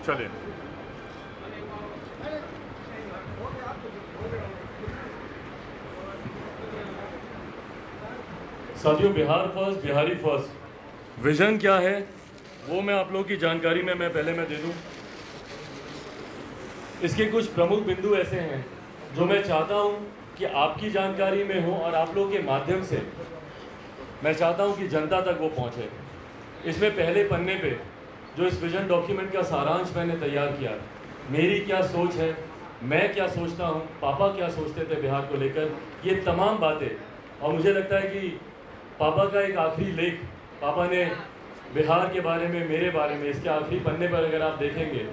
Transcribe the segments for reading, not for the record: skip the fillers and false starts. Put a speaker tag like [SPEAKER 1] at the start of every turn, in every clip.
[SPEAKER 1] चलिए। साथियों, Bihar first, Bihari first vision क्या है वो मैं आप लोगों की जानकारी में पहले दे दूं। इसके कुछ प्रमुख बिंदु ऐसे हैं जो मैं चाहता हूं कि आपकी जानकारी में हो और आप लोगों के माध्यम से मैं चाहता हूं कि जनता तक वो पहुंचे। इसमें पहले पन्ने पे जो इस विजन डॉक्यूमेंट का सारांश मैंने तैयार किया, मेरी क्या सोच है, मैं क्या सोचता हूं, पापा क्या सोचते थे बिहार को लेकर, ये तमाम बातें। और मुझे लगता है कि पापा का एक आखिरी लेख पापा ने बिहार के बारे में, मेरे बारे में, इसके आखिरी पन्ने पर अगर आप देखेंगे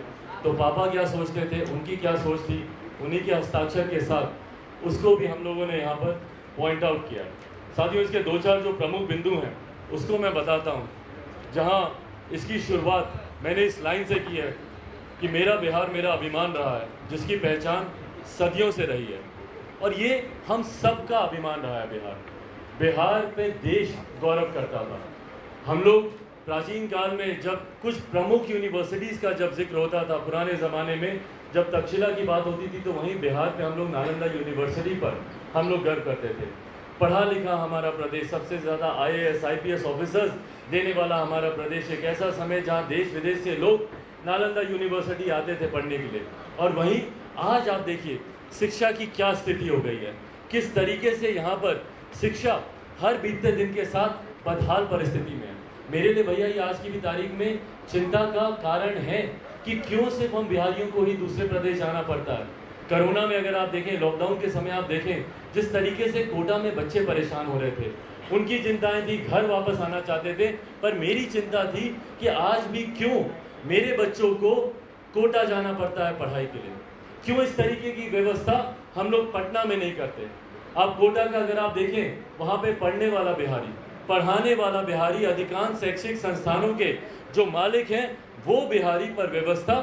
[SPEAKER 1] तो पापा क्या सोचते थे, उनकी क्या सोच थी, उन्हीं के हस्ताक्षर के साथ उसको भी हम लोगों ने यहाँ पर पॉइंट आउट किया। साथियों, इसके दो चार जो प्रमुख बिंदु हैं उसको मैं बताता हूँ। जहाँ इसकी शुरुआत मैंने इस लाइन से की है कि मेरा बिहार मेरा अभिमान रहा है, जिसकी पहचान सदियों से रही है, और ये हम सब का अभिमान रहा है। बिहार पे देश गौरव करता था। हम लोग प्राचीन काल में जब कुछ प्रमुख यूनिवर्सिटीज़ का जब जिक्र होता था, पुराने ज़माने में जब तक्षशिला की बात होती थी, तो वहीं बिहार पे हम लोग नालंदा यूनिवर्सिटी पर हम लोग गर्व करते थे। पढ़ा लिखा हमारा प्रदेश, सबसे ज़्यादा IAS IPS ऑफिसर्स देने वाला हमारा प्रदेश, एक ऐसा समय जहाँ देश विदेश से लोग नालंदा यूनिवर्सिटी आते थे पढ़ने के लिए। और वहीं आज आप देखिए शिक्षा की क्या स्थिति हो गई है, किस तरीके से यहाँ पर शिक्षा हर बीतते दिन के साथ बदहाल परिस्थिति में है। मेरे लिए भैया ये आज की भी तारीख में चिंता का कारण है कि क्यों सिर्फ हम बिहारियों को ही दूसरे प्रदेश जाना पड़ता है। कोरोना में अगर आप देखें, लॉकडाउन के समय आप देखें जिस तरीके से कोटा में बच्चे परेशान हो रहे थे, उनकी चिंताएं थी, घर वापस आना चाहते थे, पर मेरी चिंता थी कि आज भी क्यों मेरे बच्चों को कोटा जाना पड़ता है पढ़ाई के लिए, क्यों इस तरीके की व्यवस्था हम लोग पटना में नहीं करते। आप कोटा का अगर आप देखें, वहाँ पे पढ़ने वाला बिहारी, पढ़ाने वाला बिहारी, अधिकांश शैक्षिक संस्थानों के जो मालिक हैं वो बिहारी, पर व्यवस्था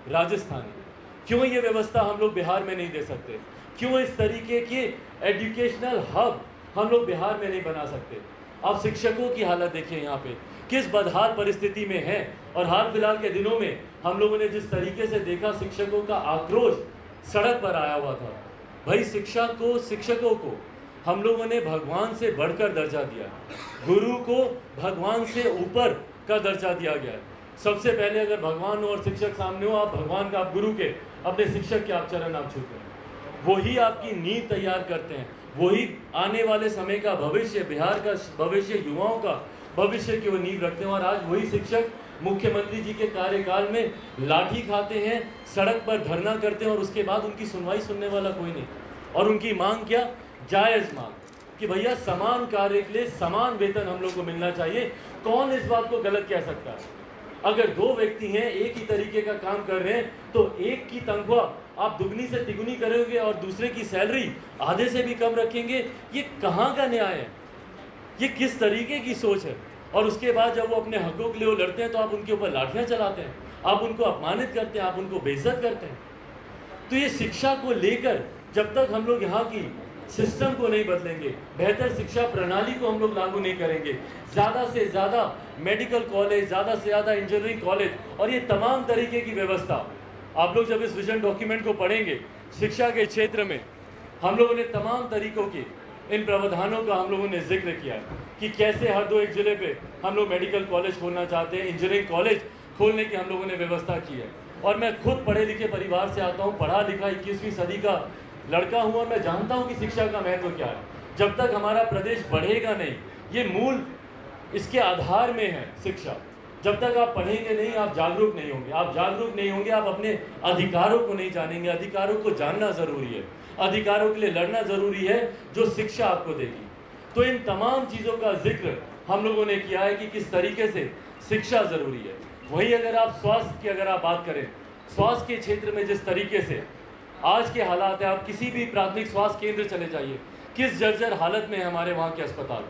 [SPEAKER 1] राजस्थानी। क्यों ये व्यवस्था हम लोग बिहार में नहीं दे सकते? क्यों इस तरीके के एजुकेशनल हब हम लोग बिहार में नहीं बना सकते? आप शिक्षकों की हालत देखिए यहाँ पे किस बदहाल परिस्थिति में है। और हाल फिलहाल के दिनों में हम लोगों ने जिस तरीके से देखा, शिक्षकों का आक्रोश सड़क पर आया हुआ था। भाई शिक्षकों को हम लोगों ने भगवान से बढ़कर दर्जा दिया, गुरु को भगवान से ऊपर का दर्जा दिया गया है। सबसे पहले अगर भगवान और शिक्षक सामने हो, आप भगवान का, आप गुरु के, अपने शिक्षक के आप चरण आप छूते हैं, वही आपकी नींव तैयार करते हैं, वही आने वाले समय का भविष्य, बिहार का भविष्य, युवाओं का भविष्य की वो नींव रखते हैं। और आज वही शिक्षक मुख्यमंत्री जी के कार्यकाल में लाठी खाते हैं, सड़क पर धरना करते हैं, और उसके बाद उनकी सुनवाई सुनने वाला कोई नहीं। और उनकी मांग क्या? जायज़ मांग कि भैया समान कार्य के लिए समान वेतन हम लोग को मिलना चाहिए। कौन इस बात को गलत कह सकता है? अगर दो व्यक्ति हैं, एक ही तरीके का काम कर रहे हैं, तो एक की तनख्वाह आप दुगनी से तिगुनी करोगे और दूसरे की सैलरी आधे से भी कम रखेंगे। ये कहाँ का न्याय है? ये किस तरीके की सोच है? और उसके बाद जब वो अपने हकों के लिए वो लड़ते हैं तो आप उनके ऊपर लाठियाँ चलाते हैं, आप उनको अपमानित करते हैं, आप उनको बेइज्जत करते हैं। तो ये शिक्षा को लेकर जब तक हम लोग यहाँ की सिस्टम को नहीं बदलेंगे, बेहतर शिक्षा प्रणाली को हम लोग लागू नहीं करेंगे, ज़्यादा से ज़्यादा मेडिकल कॉलेज, ज़्यादा से ज़्यादा इंजीनियरिंग कॉलेज और ये तमाम तरीके की व्यवस्था, आप लोग जब इस विजन डॉक्यूमेंट को पढ़ेंगे, शिक्षा के क्षेत्र में हम लोगों ने तमाम तरीकों के इन प्रावधानों का हम लोगों ने जिक्र किया है कि कैसे हर दो एक ज़िले पे हम लोग मेडिकल कॉलेज खोलना चाहते हैं, इंजीनियरिंग कॉलेज खोलने की हम लोगों ने व्यवस्था की है। और मैं खुद पढ़े लिखे परिवार से आता हूँ, पढ़ा लिखा 21वीं सदी का लड़का हूँ, और मैं जानता हूँ कि शिक्षा का महत्व क्या है। जब तक हमारा प्रदेश बढ़ेगा नहीं, ये मूल इसके आधार में है शिक्षा। जब तक आप पढ़ेंगे नहीं, आप जागरूक नहीं होंगे, आप जागरूक नहीं होंगे, आप अपने अधिकारों को नहीं जानेंगे। अधिकारों को जानना ज़रूरी है, अधिकारों के लिए लड़ना ज़रूरी है, जो शिक्षा आपको देगी। तो इन तमाम चीज़ों का जिक्र हम लोगों ने किया है कि किस तरीके से शिक्षा ज़रूरी है। वही अगर आप स्वास्थ्य की अगर आप बात करें, स्वास्थ्य के क्षेत्र में जिस तरीके से आज के हालात है, आप किसी भी प्राथमिक स्वास्थ्य केंद्र चले जाइए, किस जर्जर हालत में है हमारे वहाँ के अस्पताल।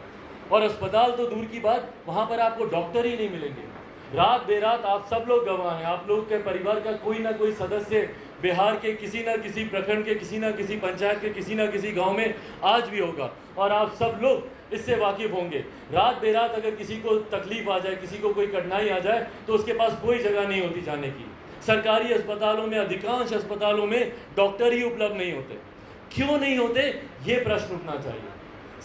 [SPEAKER 1] और अस्पताल तो दूर की बात, वहाँ पर आपको डॉक्टर ही नहीं मिलेंगे। रात बेरात आप सब लोग गवाह हैं, आप लोग के परिवार का कोई ना कोई सदस्य बिहार के किसी न किसी प्रखंड के, किसी न किसी पंचायत के, किसी न किसी गांव में आज भी होगा, और आप सब लोग इससे वाकिफ होंगे। रात बेरात अगर किसी को तकलीफ आ जाए, किसी को कोई कठिनाई आ जाए, तो उसके पास कोई जगह नहीं होती जाने की। सरकारी अस्पतालों में, अधिकांश अस्पतालों में डॉक्टर ही उपलब्ध नहीं होते। क्यों नहीं होते, ये प्रश्न उठना चाहिए।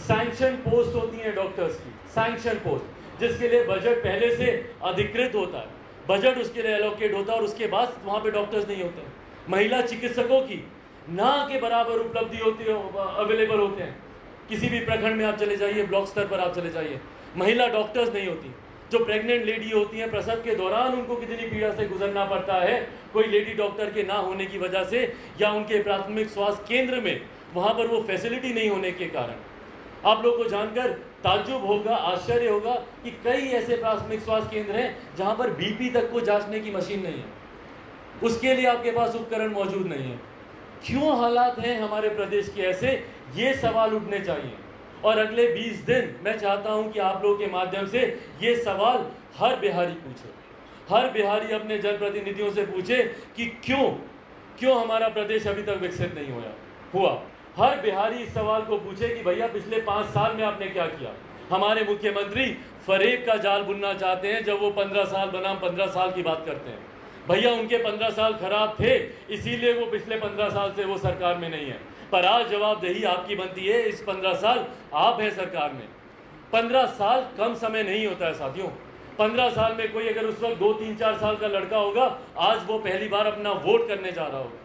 [SPEAKER 1] सैंक्शन पोस्ट होती हैं डॉक्टर्स की, सैंक्शन पोस्ट, जिसके लिए बजट पहले से अधिकृत होता है, बजट उसके लिए एलोकेट होता है और उसके बाद वहाँ पे डॉक्टर्स नहीं होते हैं। महिला चिकित्सकों की ना के बराबर उपलब्धि होती है, अवेलेबल होते हैं। किसी भी प्रखंड में आप चले जाइए, ब्लॉक स्तर पर आप चले जाइए, महिला डॉक्टर्स नहीं होती। जो प्रेग्नेंट लेडी होती हैं, प्रसव के दौरान उनको कितनी पीड़ा से गुजरना पड़ता है, कोई लेडी डॉक्टर के ना होने की वजह से या उनके प्राथमिक स्वास्थ्य केंद्र में वहाँ पर वो फैसिलिटी नहीं होने के कारण। आप लोग को जानकर ताज्जुब होगा, आश्चर्य होगा कि कई ऐसे प्राथमिक स्वास्थ्य केंद्र हैं जहाँ पर बीपी तक को जांचने की मशीन नहीं है, उसके लिए आपके पास उपकरण मौजूद नहीं है। क्यों हालात हैं हमारे प्रदेश के ऐसे, ये सवाल उठने चाहिए। और अगले 20 दिन मैं चाहता हूं कि आप लोगों के माध्यम से ये सवाल हर बिहारी पूछे, हर बिहारी अपने जनप्रतिनिधियों से पूछे कि क्यों हमारा प्रदेश अभी तक विकसित नहीं हुआ। हर बिहारी इस सवाल को पूछे कि भैया पिछले 5 साल में आपने क्या किया। हमारे मुख्यमंत्री फरेब का जाल बुनना चाहते हैं, जब वो 15 साल बनाम 15 साल की बात करते हैं। भैया उनके 15 साल खराब थे, इसीलिए वो पिछले 15 साल से वो सरकार में नहीं है। पर आज जवाबदेही आपकी बनती है, इस 15 साल आप हैं सरकार में। 15 साल कम समय नहीं होता है साथियों। 15 साल में कोई अगर उस वक्त 2, 3, 4 साल का लड़का होगा, आज वो पहली बार अपना वोट करने जा रहा होगा,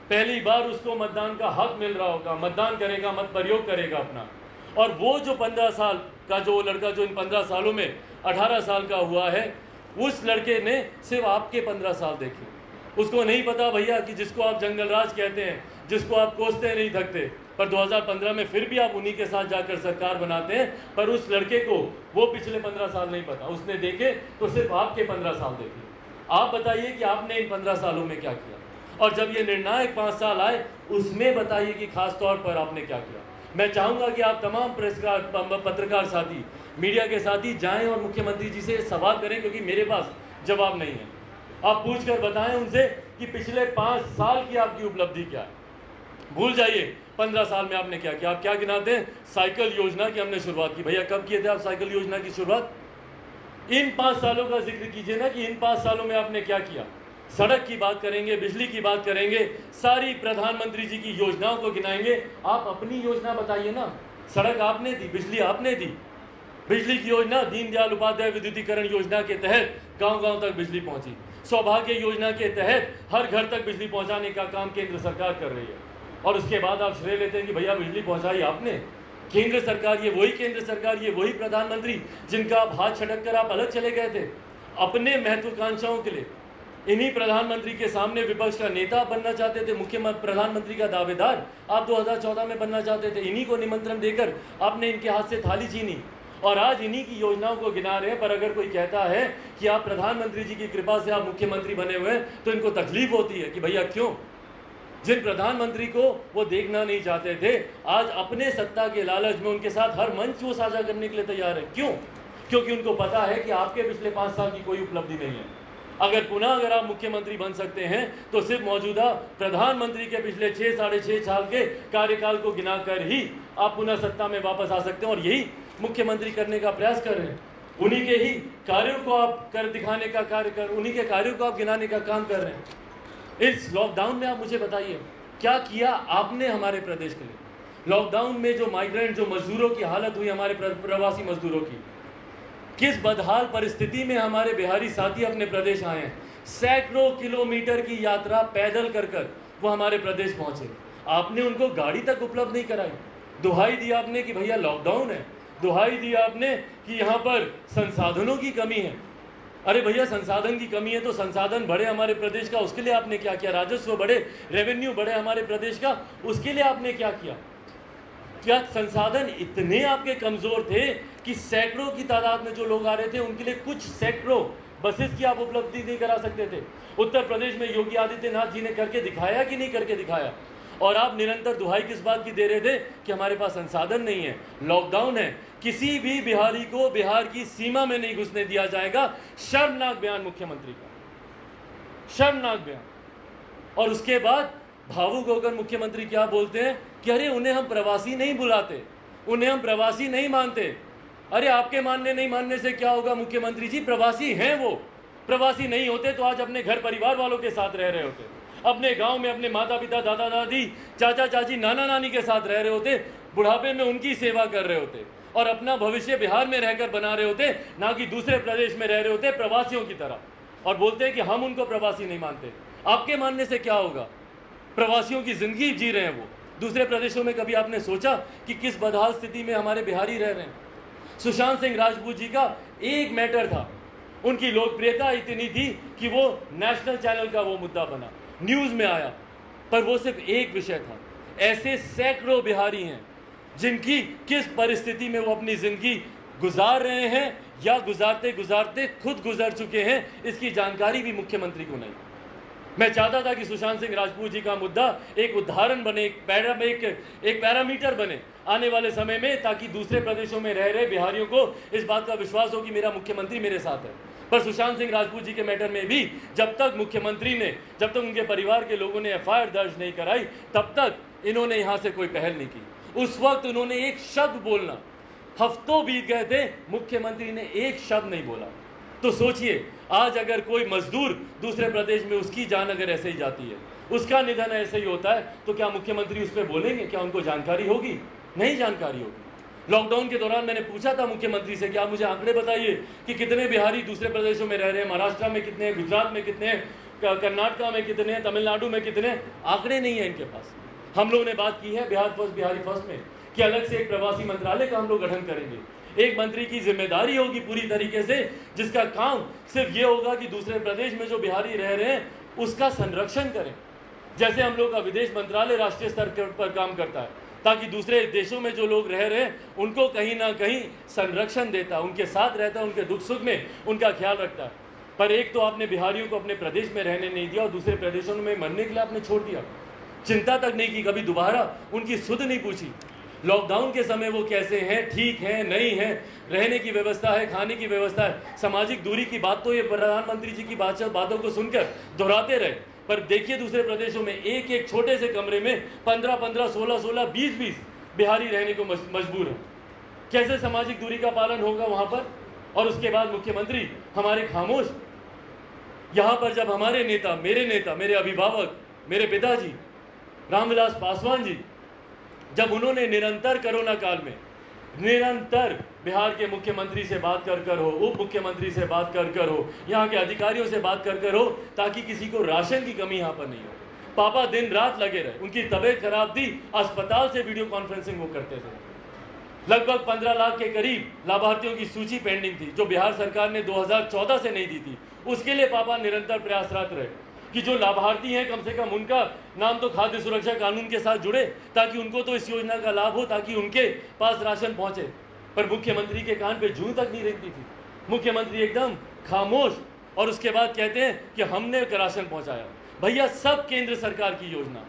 [SPEAKER 1] पहली बार उसको मतदान का हक मिल रहा होगा, मतदान करेगा, मत प्रयोग करेगा अपना। और वो जो 15 साल का जो लड़का जो इन 15 सालों में 18 साल का हुआ है, उस लड़के ने सिर्फ आपके 15 साल देखे। उसको नहीं पता भैया कि जिसको आप जंगल राज कहते हैं, जिसको आप कोसते नहीं थकते, पर 2015 में फिर भी आप उन्हीं के साथ जाकर सरकार बनाते हैं। पर उस लड़के को वो पिछले 15 साल नहीं पता, उसने देखे तो सिर्फ आपके 15 साल देखे। आप बताइए कि आपने इन 15 सालों में क्या किया, और जब ये निर्णायक 5 साल आए उसमें बताइए कि खास तौर पर आपने क्या किया। मैं चाहूँगा कि आप तमाम पत्रकार साथी, मीडिया के साथी जाएं और मुख्यमंत्री जी से सवाल करें, क्योंकि मेरे पास जवाब नहीं है। आप पूछ कर बताएं उनसे कि पिछले 5 साल की आपकी उपलब्धि क्या है। भूल जाइए 15 साल में आपने क्या किया। आप क्या गिनाते हैं? साइकिल योजना की हमने शुरुआत की। भैया कब किए थे आप साइकिल योजना की शुरुआत? इन 5 सालों का जिक्र कीजिए ना कि इन 5 सालों में आपने क्या किया। सड़क की बात करेंगे, बिजली की बात करेंगे, सारी प्रधानमंत्री जी की योजनाओं को गिनाएंगे। आप अपनी योजना बताइए ना। सड़क आपने दी, बिजली आपने दी। बिजली की योजना दीनदयाल उपाध्याय विद्युतीकरण योजना के तहत गांव-गांव तक बिजली पहुंची। सौभाग्य योजना के तहत हर घर तक बिजली पहुंचाने का काम केंद्र सरकार कर रही है। और उसके बाद आप श्रेय लेते हैं कि भैया बिजली पहुंचाई आपने। केंद्र सरकार, ये वही केंद्र सरकार, ये वही प्रधानमंत्री जिनका आप हाथ छटक कर आप अलग चले गए थे अपने महत्वाकांक्षाओं के लिए। इन्हीं प्रधानमंत्री के सामने विपक्ष का नेता बनना चाहते थे, मुख्यमंत्री प्रधानमंत्री का दावेदार आप 2014 में बनना चाहते थे। इन्हीं को निमंत्रण देकर आपने इनके हाथ से थाली छीनी और आज इन्हीं की योजनाओं को गिना रहे हैं। पर अगर कोई कहता है कि आप प्रधानमंत्री जी की कृपा से आप मुख्यमंत्री बने हुए हैं, तो इनको तकलीफ होती है कि भैया क्यों। जिन प्रधानमंत्री को वो देखना नहीं चाहते थे, आज अपने सत्ता के लालच में उनके साथ हर मंच वो साझा करने के लिए तैयार है। क्यों? क्योंकि उनको पता है कि आपके पिछले 5 साल की कोई उपलब्धि नहीं है। अगर आप मुख्यमंत्री बन सकते हैं तो सिर्फ मौजूदा प्रधानमंत्री के पिछले 6 साढ़े 6 साल के कार्यकाल को गिनाकर ही आप पुनः सत्ता में वापस आ सकते हैं। और यही मुख्यमंत्री करने का प्रयास कर रहे हैं। उन्हीं के ही कार्यों को आप कर दिखाने का कार्य कर, उन्हीं के कार्यों को आप गिनाने का काम कर रहे हैं। इस लॉकडाउन में आप मुझे बताइए क्या किया आपने हमारे प्रदेश के लिए। लॉकडाउन में जो माइग्रेंट, जो मजदूरों की हालत हुई, हमारे प्रवासी मजदूरों की, किस बदहाल परिस्थिति में हमारे बिहारी साथी अपने प्रदेश आए हैं। सैकड़ों किलोमीटर की यात्रा पैदल कर वो हमारे प्रदेश पहुंचे। आपने उनको गाड़ी तक उपलब्ध नहीं कराई। दुहाई दी आपने कि भैया लॉकडाउन है, दुहाई दी आपने कि यहाँ पर संसाधनों की कमी है। अरे भैया संसाधन की कमी है तो संसाधन बढ़े हमारे प्रदेश का, उसके लिए आपने क्या किया। राजस्व बढ़े, रेवेन्यू बढ़े हमारे प्रदेश का, उसके लिए आपने क्या किया। क्या संसाधन इतने आपके कमजोर थे कि सैकड़ों की तादाद में जो लोग आ रहे थे उनके लिए कुछ सैकड़ों बसेस की आप उपलब्धि नहीं करा सकते थे। उत्तर प्रदेश में योगी आदित्यनाथ जी ने करके दिखाया कि नहीं करके दिखाया। और आप निरंतर दुहाई किस बात की दे रहे थे कि हमारे पास संसाधन नहीं है, लॉकडाउन है, किसी भी बिहारी को बिहार की सीमा में नहीं घुसने दिया जाएगा। शर्मनाक बयान मुख्यमंत्री का, शर्मनाक बयान। और उसके बाद भावुक होकर मुख्यमंत्री क्या बोलते हैं कि अरे उन्हें हम प्रवासी नहीं बुलाते, उन्हें हम प्रवासी नहीं मानते। अरे आपके मानने नहीं मानने से क्या होगा मुख्यमंत्री जी, प्रवासी हैं वो। प्रवासी नहीं होते तो आज अपने घर परिवार वालों के साथ रह रहे होते, अपने गांव में अपने माता पिता दादा दादी चाचा चाची नाना नानी के साथ रह रहे होते, बुढ़ापे में उनकी सेवा कर रहे होते और अपना भविष्य बिहार में रहकर बना रहे होते, ना कि दूसरे प्रदेश में रह रहे होते प्रवासियों की तरह। और बोलते हैं कि हम उनको प्रवासी नहीं मानते। आपके मानने से क्या होगा? प्रवासियों की जिंदगी जी रहे हैं वो। दूसरे प्रदेशों में कभी आपने सोचा कि किस बदहाल स्थिति में हमारे बिहारी रह रहे हैं? सुशांत सिंह राजपूत जी का एक मैटर था, उनकी लोकप्रियता इतनी थी कि वो नेशनल चैनल का वो मुद्दा बना, न्यूज में आया, पर वो सिर्फ एक विषय था। ऐसे सैकड़ों बिहारी हैं जिनकी किस परिस्थिति में वो अपनी जिंदगी गुजार रहे हैं या गुजारते गुजारते खुद गुजर चुके हैं, इसकी जानकारी भी मुख्यमंत्री को नहीं। मैं चाहता था कि सुशांत सिंह राजपूत जी का मुद्दा एक उदाहरण बने, एक पैरामीटर बने आने वाले समय में, ताकि दूसरे प्रदेशों में रह रहे बिहारियों को इस बात का विश्वास हो कि मेरा मुख्यमंत्री मेरे साथ है। पर सुशांत सिंह राजपूत जी के मैटर में भी जब तक उनके परिवार के लोगों ने एफआईआर दर्ज नहीं कराई, तब तक इन्होंने यहां से कोई पहल नहीं की। उस वक्त उन्होंने एक शब्द बोलना, हफ्तों बीत गए थे, मुख्यमंत्री ने एक शब्द नहीं बोला। तो सोचिए, आज अगर कोई मजदूर दूसरे प्रदेश में, उसकी जान अगर ऐसे ही जाती है, उसका निधन ऐसे ही होता है, तो क्या मुख्यमंत्री उस पर बोलेंगे? क्या उनको जानकारी होगी? नहीं जानकारी होगी। लॉकडाउन के दौरान मैंने पूछा था मुख्यमंत्री से कि आप मुझे आंकड़े बताइए कि कितने बिहारी दूसरे प्रदेशों में रह रहे हैं, महाराष्ट्र में कितने हैं, गुजरात में कितने हैं, कर्नाटका में कितने हैं, तमिलनाडु में कितने हैं। आंकड़े नहीं है इनके पास। हम लोगों ने बात की है बिहार फर्स्ट बिहारी फर्स्ट में कि अलग से एक प्रवासी मंत्रालय का हम लोग गठन करेंगे। एक मंत्री की जिम्मेदारी होगी पूरी तरीके से, जिसका काम सिर्फ ये होगा कि दूसरे प्रदेश में जो बिहारी रह रहे हैं उसका संरक्षण करें। जैसे हम लोग का विदेश मंत्रालय राष्ट्रीय स्तर पर काम करता है, ताकि दूसरे देशों में जो लोग रह रहे हैं उनको कहीं ना कहीं संरक्षण देता है, उनके साथ रहता है, उनके दुख सुख में उनका ख्याल रखता है। पर एक तो आपने बिहारियों को अपने प्रदेश में रहने नहीं दिया और दूसरे प्रदेशों में मरने के लिए आपने छोड़ दिया। चिंता तक नहीं की, कभी दोबारा उनकी सुध नहीं पूछी। लॉकडाउन के समय वो कैसे हैं, ठीक हैं, नहीं हैं, रहने की व्यवस्था है, खाने की व्यवस्था है, सामाजिक दूरी की बात तो ये प्रधानमंत्री जी की बातों को सुनकर दोहराते रहे। पर देखिए दूसरे प्रदेशों में एक एक छोटे से कमरे में 15-15, 16-16, 20-20 बिहारी रहने को मजबूर है। कैसे सामाजिक दूरी का पालन होगा वहां पर? और उसके बाद मुख्यमंत्री हमारे खामोश। यहां पर जब हमारे नेता, मेरे अभिभावक, मेरे पिताजी रामविलास पासवान जी, जब उन्होंने निरंतर कोरोना काल में निरंतर बिहार के मुख्यमंत्री से बात कर हो, उप मुख्यमंत्री से बात कर हो, यहाँ के अधिकारियों से बात कर हो, ताकि किसी को राशन की कमी यहाँ पर नहीं हो। पापा दिन रात लगे रहे, उनकी तबीयत खराब थी, अस्पताल से वीडियो कॉन्फ्रेंसिंग वो करते थे। लगभग 15 लाख के करीब लाभार्थियों की सूची पेंडिंग थी, जो बिहार सरकार ने 2014 से नहीं दी थी। उसके लिए पापा निरंतर प्रयासरत रहे कि जो लाभार्थी हैं कम से कम उनका नाम तो खाद्य सुरक्षा कानून के साथ जुड़े, ताकि उनको तो इस योजना का लाभ हो, ताकि उनके पास राशन पहुंचे। पर मुख्यमंत्री के कान पे जूं तक नहीं रेंगती थी। मुख्यमंत्री एकदम खामोश, और उसके बाद कहते हैं कि हमने राशन पहुंचाया। भैया, सब केंद्र सरकार की योजना।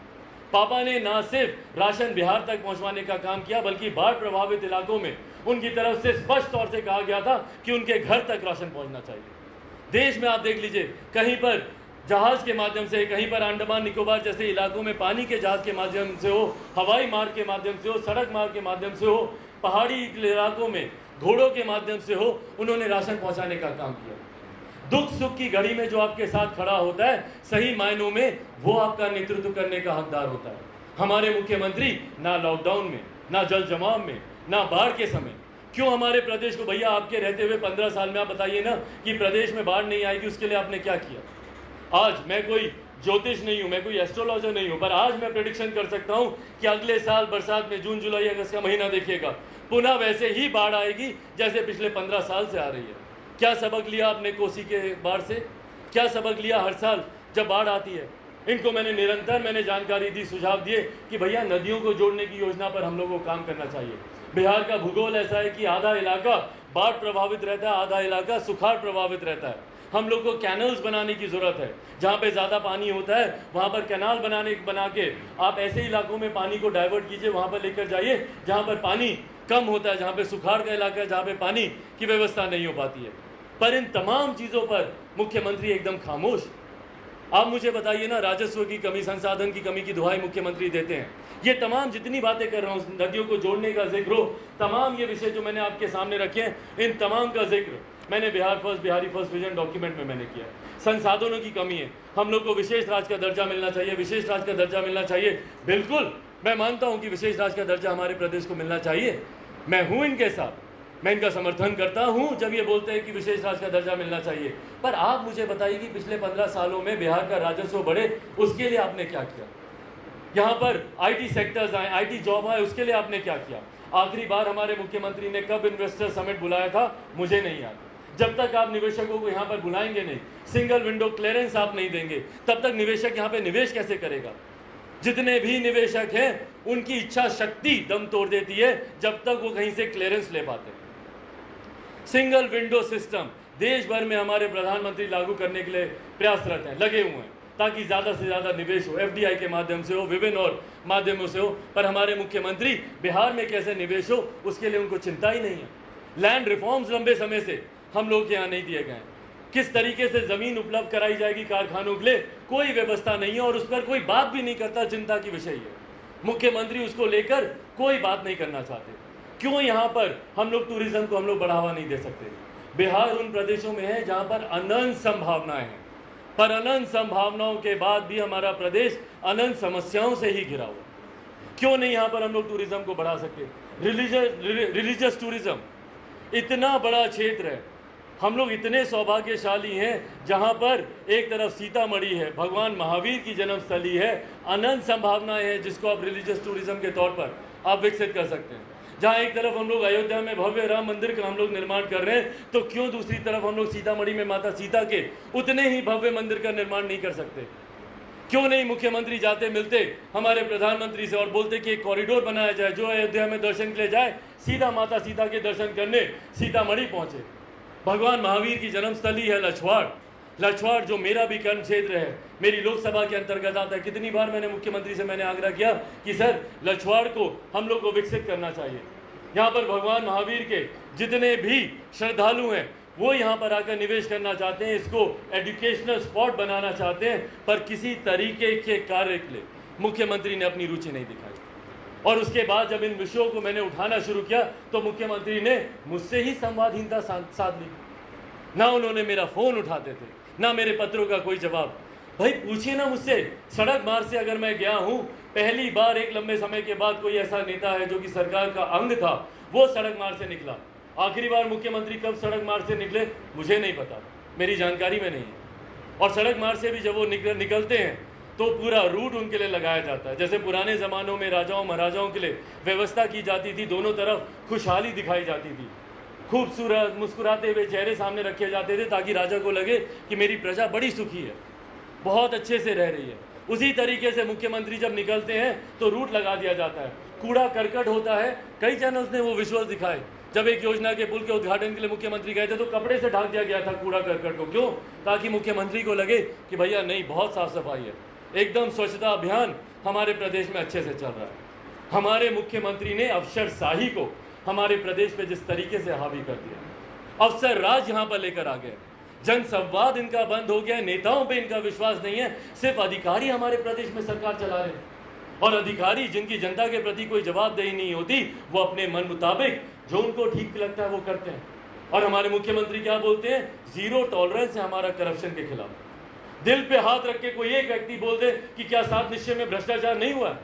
[SPEAKER 1] पापा ने ना सिर्फ राशन बिहार तक पहुंचवाने का काम किया, बल्कि बाढ़ प्रभावित इलाकों में उनकी तरफ से स्पष्ट तौर से कहा गया था कि उनके घर तक राशन पहुंचना चाहिए। देश में आप देख लीजिए, कहीं पर जहाज के माध्यम से, कहीं पर अंडमान निकोबार जैसे इलाकों में पानी के जहाज के माध्यम से हो, हवाई मार्ग के माध्यम से हो, सड़क मार्ग के माध्यम से हो, पहाड़ी इलाकों में घोड़ों के माध्यम से हो, उन्होंने राशन पहुंचाने का काम किया। दुख सुख की घड़ी में जो आपके साथ खड़ा होता है, सही मायनों में वो आपका नेतृत्व करने का हकदार होता है। हमारे मुख्यमंत्री ना लॉकडाउन में, ना जल जमाव में, ना बाढ़ के समय, क्यों हमारे प्रदेश को, भैया आपके रहते हुए 15 साल में आप बताइए ना कि प्रदेश में बाढ़ नहीं आएगी, उसके लिए आपने क्या किया? आज मैं कोई ज्योतिष नहीं हूं, मैं कोई एस्ट्रोलॉजर नहीं हूं, पर आज मैं प्रेडिक्शन कर सकता हूं कि अगले साल बरसात में जून जुलाई अगस्त का महीना देखिएगा, पुनः वैसे ही बाढ़ आएगी जैसे पिछले 15 साल से आ रही है। क्या सबक लिया आपने कोसी के बाढ़ से? क्या सबक लिया हर साल जब बाढ़ आती है? इनको मैंने जानकारी दी, सुझाव दिए कि भैया नदियों को जोड़ने की योजना पर हम लोगों को काम करना चाहिए। बिहार का भूगोल ऐसा है कि आधा इलाका बाढ़ प्रभावित रहता है, आधा इलाका सुखाड़ प्रभावित रहता है। हम लोग को कैनल्स बनाने की जरूरत है। जहाँ पे ज़्यादा पानी होता है वहाँ पर कैनाल बना के आप ऐसे इलाकों में पानी को डाइवर्ट कीजिए, वहाँ पर लेकर जाइए जहाँ पर पानी कम होता है, जहाँ पे सुखाड़ का इलाका है, जहाँ पे पानी की व्यवस्था नहीं हो पाती है। पर इन तमाम चीज़ों पर मुख्यमंत्री एकदम खामोश। आप मुझे बताइए ना, राजस्व की कमी, संसाधन की कमी की दुहाई मुख्यमंत्री देते हैं। ये तमाम जितनी बातें कर रहा हूँ, नदियों को जोड़ने का जिक्र हो, तमाम ये विषय जो मैंने आपके सामने रखे हैं, इन तमाम का जिक्र मैंने Bihar first, Bihari first vision document में मैंने किया। संसाधनों की कमी है, हम लोग को विशेष राज्य का दर्जा मिलना चाहिए, विशेष राज्य का दर्जा मिलना चाहिए। बिल्कुल मैं मानता हूं कि विशेष राज्य का दर्जा हमारे प्रदेश को मिलना चाहिए, मैं हूं इनके साथ, मैं इनका समर्थन करता हूं जब ये बोलते हैं कि विशेष राज्य का दर्जा मिलना चाहिए। पर आप मुझे बताइए कि पिछले 15 सालों में बिहार का राजस्व बढ़े, उसके लिए आपने क्या किया? यहाँ पर आईटी सेक्टर्स आए, आईटी जॉब आए, उसके लिए आपने क्या किया? आखिरी बार हमारे मुख्यमंत्री ने कब इन्वेस्टर समिट बुलाया था, मुझे नहीं याद। जब तक आप निवेशकों को यहाँ पर बुलाएंगे नहीं, सिंगल विंडो क्लियरेंस आप नहीं देंगे, तब तक निवेशक यहाँ पे निवेश कैसे करेगा? जितने भी निवेशक हैं उनकी इच्छा शक्ति दम तोड़ देती है जब तक वो कहीं से क्लियरेंस ले पाते हैं। सिंगल विंडो सिस्टम देश भर में हमारे प्रधानमंत्री लागू करने के लिए प्रयासरत हैं, लगे हुए हैं, ताकि ज़्यादा से ज़्यादा निवेश हो, एफडीआई के माध्यम से हो, विभिन्न और माध्यमों से हो। पर हमारे मुख्यमंत्री बिहार में कैसे निवेश हो उसके लिए उनको चिंता ही नहीं है। लैंड रिफॉर्म्स लंबे समय से हम लोग के यहाँ नहीं दिए गए, किस तरीके से ज़मीन उपलब्ध कराई जाएगी कारखानों के लिए, कोई व्यवस्था नहीं है और उस पर कोई बात भी नहीं करता। चिंता की विषय है, मुख्यमंत्री उसको लेकर कोई बात नहीं करना चाहते। क्यों यहाँ पर हम लोग टूरिज्म को हम लोग बढ़ावा नहीं दे सकते? बिहार उन प्रदेशों में है जहाँ पर अनंत संभावनाएं हैं, पर अनंत संभावनाओं के बाद भी हमारा प्रदेश अनंत समस्याओं से ही घिरा हुआ। क्यों नहीं यहाँ पर हम लोग टूरिज्म को बढ़ा सकते? रिलीजियस टूरिज्म इतना बड़ा क्षेत्र है, हम लोग इतने सौभाग्यशाली हैं जहाँ पर एक तरफ सीतामढ़ी है, भगवान महावीर की जन्मस्थली है, अनंत संभावनाएं हैं जिसको आप रिलीजियस टूरिज्म के तौर पर आप विकसित कर सकते हैं। जहाँ एक तरफ हम लोग अयोध्या में भव्य राम मंदिर का हम लोग निर्माण कर रहे हैं, तो क्यों दूसरी तरफ हम लोग सीतामढ़ी में माता सीता के उतने ही भव्य मंदिर का निर्माण नहीं कर सकते? क्यों नहीं मुख्यमंत्री जाते मिलते हमारे प्रधानमंत्री से और बोलते कि एक कॉरिडोर बनाया जाए, जो अयोध्या में दर्शन के लिए जाए सीधा माता सीता के दर्शन करने सीतामढ़ी पहुंचे। भगवान महावीर की जन्मस्थली है लछवाड़, लछवाड़ जो मेरा भी कर्म क्षेत्र है, मेरी लोकसभा के अंतर्गत आता है। कितनी बार मैंने मुख्यमंत्री से मैंने आग्रह किया कि सर लछवाड़ को हम लोग को विकसित करना चाहिए। यहाँ पर भगवान महावीर के जितने भी श्रद्धालु हैं वो यहाँ पर आकर निवेश करना चाहते हैं, इसको एजुकेशनल स्पॉट बनाना चाहते हैं, पर किसी तरीके के कार्य के लिए मुख्यमंत्री ने अपनी रुचि नहीं दिखाई। और उसके बाद जब इन विषयों को मैंने उठाना शुरू किया तो मुख्यमंत्री ने मुझसे ही संवादहीनता साध ली। ना उन्होंने मेरा फोन उठाते थे, ना मेरे पत्रों का कोई जवाब। भाई पूछिए ना मुझसे, सड़क मार्ग से अगर मैं गया हूँ, पहली बार एक लंबे समय के बाद कोई ऐसा नेता है जो कि सरकार का अंग था वो सड़क मार्ग से निकला। आखिरी बार मुख्यमंत्री कब सड़क मार्ग से निकले मुझे नहीं पता, मेरी जानकारी में नहीं है। और सड़क मार्ग से भी जब वो निकलते हैं तो पूरा रूट उनके लिए लगाया जाता है। जैसे पुराने ज़मानों में राजाओं महाराजाओं के लिए व्यवस्था की जाती थी, दोनों तरफ खुशहाली दिखाई जाती थी, खूबसूरत मुस्कुराते हुए चेहरे सामने रखे जाते थे ताकि राजा को लगे कि मेरी प्रजा बड़ी सुखी है, बहुत अच्छे से रह रही है। उसी तरीके से मुख्यमंत्री जब निकलते हैं तो रूट लगा दिया जाता है, कूड़ा करकट होता है। कई चैनल्स ने वो विजुअल दिखाए, जब एक योजना के पुल के उद्घाटन के लिए मुख्यमंत्री गए थे तो कपड़े से ढक दिया गया था कूड़ा करकट को। क्यों? ताकि मुख्यमंत्री को लगे कि भैया नहीं, बहुत साफ सफाई है, एकदम स्वच्छता अभियान हमारे प्रदेश में अच्छे से चल रहा है। हमारे मुख्यमंत्री ने अफसरशाही को हमारे प्रदेश पे जिस तरीके से हावी कर दिया, अफसर राज यहाँ पर लेकर आ गए, जन संवाद इनका बंद हो गया, नेताओं पे इनका विश्वास नहीं है, सिर्फ अधिकारी हमारे प्रदेश में सरकार चला रहे हैं। और अधिकारी जिनकी जनता के प्रति कोई जवाबदेही नहीं होती, वो अपने मन मुताबिक जो उनको ठीक लगता है वो करते हैं। और हमारे मुख्यमंत्री क्या बोलते हैं? जीरो टॉलरेंस है हमारा करप्शन के खिलाफ। दिल पे हाथ रख के कोई एक व्यक्ति बोल दे कि क्या 7 निश्चय में भ्रष्टाचार नहीं हुआ?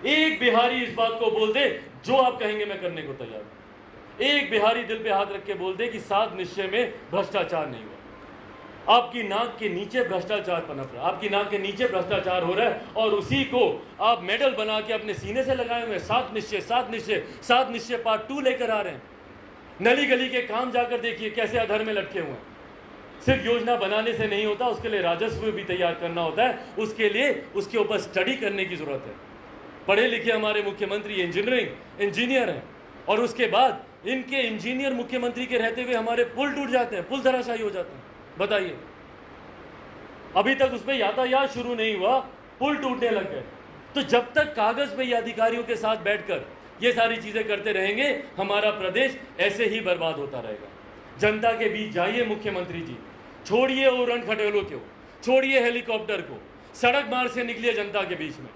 [SPEAKER 1] एक बिहारी इस बात को बोल दे जो आप कहेंगे मैं करने को तैयार हूं। एक बिहारी दिल पे हाथ रख के बोल दे कि 7 निश्चय में भ्रष्टाचार नहीं हुआ। आपकी नाक के नीचे भ्रष्टाचार पनप रहा है, आपकी नाक के नीचे भ्रष्टाचार हो रहा है और उसी को आप मेडल बना के अपने सीने से लगाए हुए 7 निश्चय 7 निश्चय 7 निश्चय पार्ट 2 लेकर आ रहे हैं। नली गली के काम जाकर देखिए कैसे अधर में लटके हुए हैं। सिर्फ योजना बनाने से नहीं होता, उसके लिए राजस्व भी तैयार करना होता है, उसके लिए उसके ऊपर स्टडी करने की जरूरत है। पढ़े लिखे हमारे मुख्यमंत्री इंजीनियर हैं और उसके बाद इनके इंजीनियर मुख्यमंत्री के रहते हुए हमारे पुल टूट जाते हैं, पुल धराशायी हो जाते हैं। बताइए, अभी तक उसमें यातायात शुरू नहीं हुआ, पुल टूटने लग गए। तो जब तक कागज पे ये अधिकारियों के साथ बैठकर ये सारी चीजें करते रहेंगे, हमारा प्रदेश ऐसे ही बर्बाद होता रहेगा। जनता के बीच जाइए मुख्यमंत्री जी, छोड़िए उड़न खटोलों को, छोड़िए हेलीकॉप्टर को, सड़क मार्ग से निकलिए जनता के बीच में।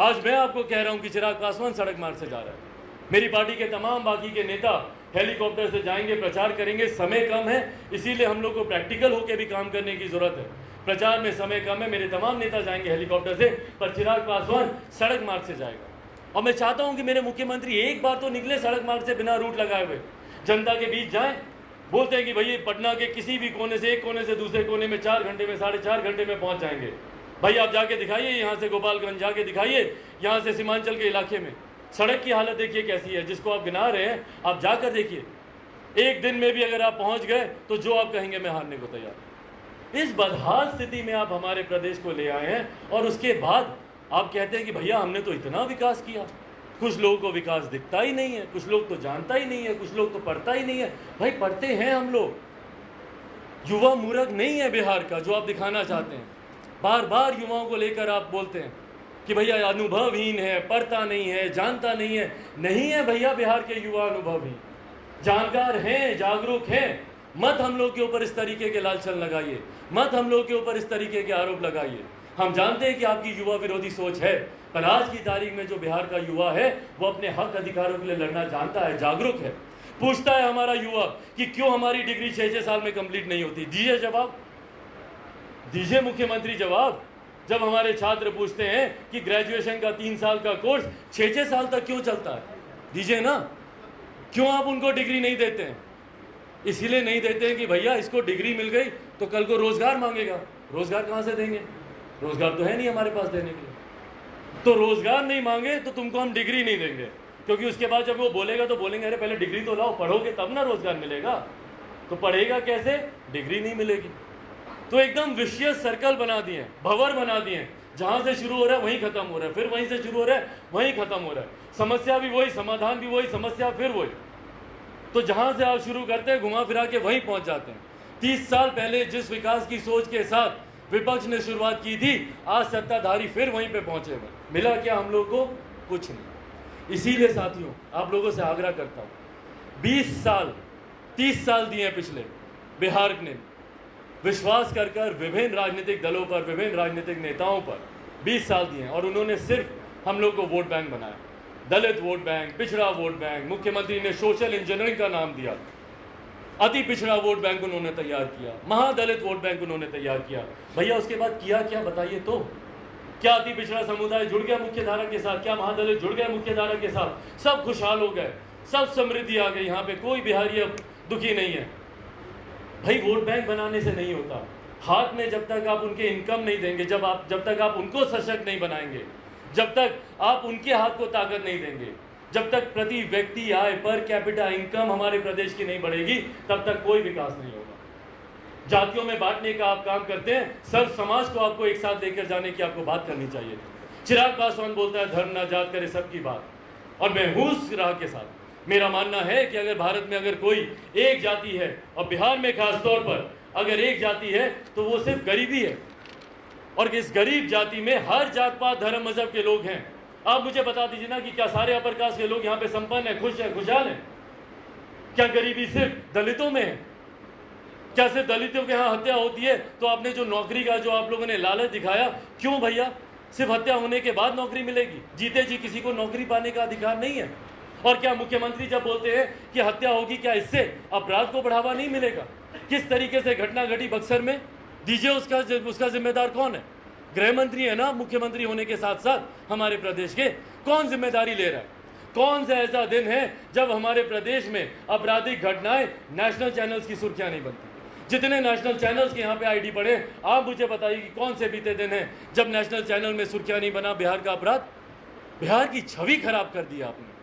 [SPEAKER 1] आज मैं आपको कह रहा हूं कि चिराग पासवान सड़क मार्ग से जा रहा है, मेरी पार्टी के तमाम बाकी के नेता हेलीकॉप्टर से जाएंगे, प्रचार करेंगे। समय कम है, इसीलिए हम लोग को प्रैक्टिकल होकर भी काम करने की जरूरत है। प्रचार में समय कम है, मेरे तमाम नेता जाएंगे हेलीकॉप्टर से, पर चिराग पासवान सड़क मार्ग से जाएगा। और मैं चाहता हूं कि मेरे मुख्यमंत्री एक बार तो निकले सड़क मार्ग से, बिना रूट लगाए हुए जनता के बीच जाएं। बोलते हैं कि भैया पटना के किसी भी कोने से, एक कोने से दूसरे कोने में 4 घंटे में, 4.5 घंटे में पहुंच जाएंगे। भाई आप जाके दिखाइए, यहाँ से गोपालगंज जाके दिखाइए, यहाँ से सीमांचल के इलाके में सड़क की हालत देखिए कैसी है, जिसको आप गिना रहे हैं आप जाकर देखिए। एक दिन में भी अगर आप पहुंच गए तो जो आप कहेंगे मैं हारने को तैयार। इस बदहाल स्थिति में आप हमारे प्रदेश को ले आए हैं और उसके बाद आप कहते हैं कि भैया हमने तो इतना विकास किया। कुछ लोगों को विकास दिखता ही नहीं है, कुछ लोग तो जानता ही नहीं है, कुछ लोग तो पढ़ता ही नहीं है। भाई पढ़ते हैं हम लोग, युवा मूर्ख नहीं है बिहार का जो आप दिखाना चाहते हैं। बार बार युवाओं को लेकर आप बोलते हैं कि भैया अनुभवहीन है, पढ़ता नहीं है, जानता नहीं है। नहीं है भैया, बिहार के युवा अनुभवहीन, जानकार हैं, जागरूक हैं। मत हम लोग के ऊपर इस तरीके के लालछन लगाइए, मत हम लोग के ऊपर इस तरीके के आरोप लगाइए। हम जानते हैं कि आपकी युवा विरोधी सोच है, पर आज की तारीख में जो बिहार का युवा है वो अपने हक अधिकारों के लिए लड़ना जानता है, जागरूक है। पूछता है हमारा युवा कि क्यों हमारी डिग्री 6-6 साल में कंप्लीट नहीं होती। दीजिए जवाब, दीजिए मुख्यमंत्री जवाब। जब हमारे छात्र पूछते हैं कि ग्रेजुएशन का 3 साल का कोर्स 6-6 साल तक क्यों चलता है, दीजिए ना। क्यों आप उनको डिग्री नहीं देते हैं? इसीलिए नहीं देते हैं कि भैया इसको डिग्री मिल गई तो कल को रोजगार मांगेगा। रोजगार कहां से देंगे? रोजगार तो है नहीं हमारे पास देने के लिए। तो रोजगार नहीं मांगे तो तुमको हम डिग्री नहीं देंगे, क्योंकि उसके बाद जब वो बोलेगा तो बोलेंगे अरे पहले डिग्री तो लाओ, पढ़ोगे तब ना रोजगार मिलेगा। तो पढ़ेगा कैसे? डिग्री नहीं मिलेगी। तो एकदम विशियस सर्कल बना दिए, भंवर बना दिए। जहां से शुरू हो रहा है वहीं खत्म हो रहा है, फिर वहीं से शुरू हो रहा है वहीं खत्म हो रहा है। समस्या भी वही, समाधान भी वही, समस्या फिर वही। तो जहां से आप शुरू करते हैं घुमा फिरा के वहीं पहुंच जाते हैं। 30 साल पहले जिस विकास की सोच के साथ विपक्ष ने शुरुआत की थी, आज सत्ताधारी फिर वहीं पे पहुंचे हुए। मिला क्या हम लोग को? कुछ नहीं। इसीलिए साथियों आप लोगों से आग्रह करता हूं, 20 साल 30 साल दिए पिछले बिहार ने विश्वास कर कर विभिन्न राजनीतिक दलों पर, विभिन्न राजनीतिक नेताओं पर 20 साल दिए और उन्होंने सिर्फ हम लोग को वोट बैंक बनाया। दलित वोट बैंक, पिछड़ा वोट बैंक, मुख्यमंत्री ने सोशल इंजीनियरिंग का नाम दिया। अति पिछड़ा वोट बैंक उन्होंने तैयार किया, महादलित वोट बैंक उन्होंने तैयार किया। भैया उसके बाद किया क्या बताइए तो? क्या अति पिछड़ा समुदाय जुड़ गया मुख्य धारा के साथ? क्या महादलित जुड़ गए मुख्य धारा के साथ? सब खुशहाल हो गए, सब समृद्धि आ गई। यहाँ पे कोई बिहारी अब दुखी नहीं है। भाई वोट बैंक बनाने से नहीं होता। हाथ में जब तक आप उनके इनकम नहीं देंगे, जब तक आप उनको सशक्त नहीं बनाएंगे, जब तक आप उनके हाथ को ताकत नहीं देंगे, जब तक प्रति व्यक्ति आय पर कैपिटा इनकम हमारे प्रदेश की नहीं बढ़ेगी, तब तक कोई विकास नहीं होगा। जातियों में बांटने का आप काम करते हैं, सर्व समाज को आपको एक साथ लेकर जाने की आपको बात करनी चाहिए। चिराग पासवान बोलता है धर्म ना जात करे सबकी बात, और मैं हूं उस राह के साथ। मेरा मानना है कि अगर भारत में अगर कोई एक जाति है, और बिहार में खास तौर पर अगर एक जाति है तो वो सिर्फ गरीबी है। और इस गरीब जाति में हर जात पात धर्म मजहब के लोग हैं। आप मुझे बता दीजिए ना कि क्या सारे अपर कास्ट के लोग यहाँ पे संपन्न है, खुश है, खुशहाल है? क्या गरीबी सिर्फ दलितों में है? क्या सिर्फ दलितों के यहाँ हत्या होती है तो आपने जो नौकरी का जो आप लोगों ने लालच दिखाया, क्यों भैया? सिर्फ हत्या होने के बाद नौकरी मिलेगी? जीते जी किसी को नौकरी पाने का अधिकार नहीं है। और क्या मुख्यमंत्री जब बोलते हैं कि हत्या होगी, क्या इससे अपराध को बढ़ावा नहीं मिलेगा? किस तरीके से घटना घटी बक्सर में, दीजिए उसका जिम्मेदार कौन है? गृह मंत्री है ना मुख्यमंत्री होने के साथ साथ हमारे प्रदेश के। कौन जिम्मेदारी ले रहा है? कौन सा ऐसा दिन है जब हमारे प्रदेश में आपराधिक घटनाएं नेशनल चैनल्स की सुर्खियां नहीं बनती? जितने नेशनल चैनल्स के यहाँ पे आईडी पड़े, आप मुझे बताइए कि कौन से बीते दिन है जब नेशनल चैनल में सुर्खियां नहीं बना बिहार का अपराध? बिहार की छवि खराब कर दी आपने।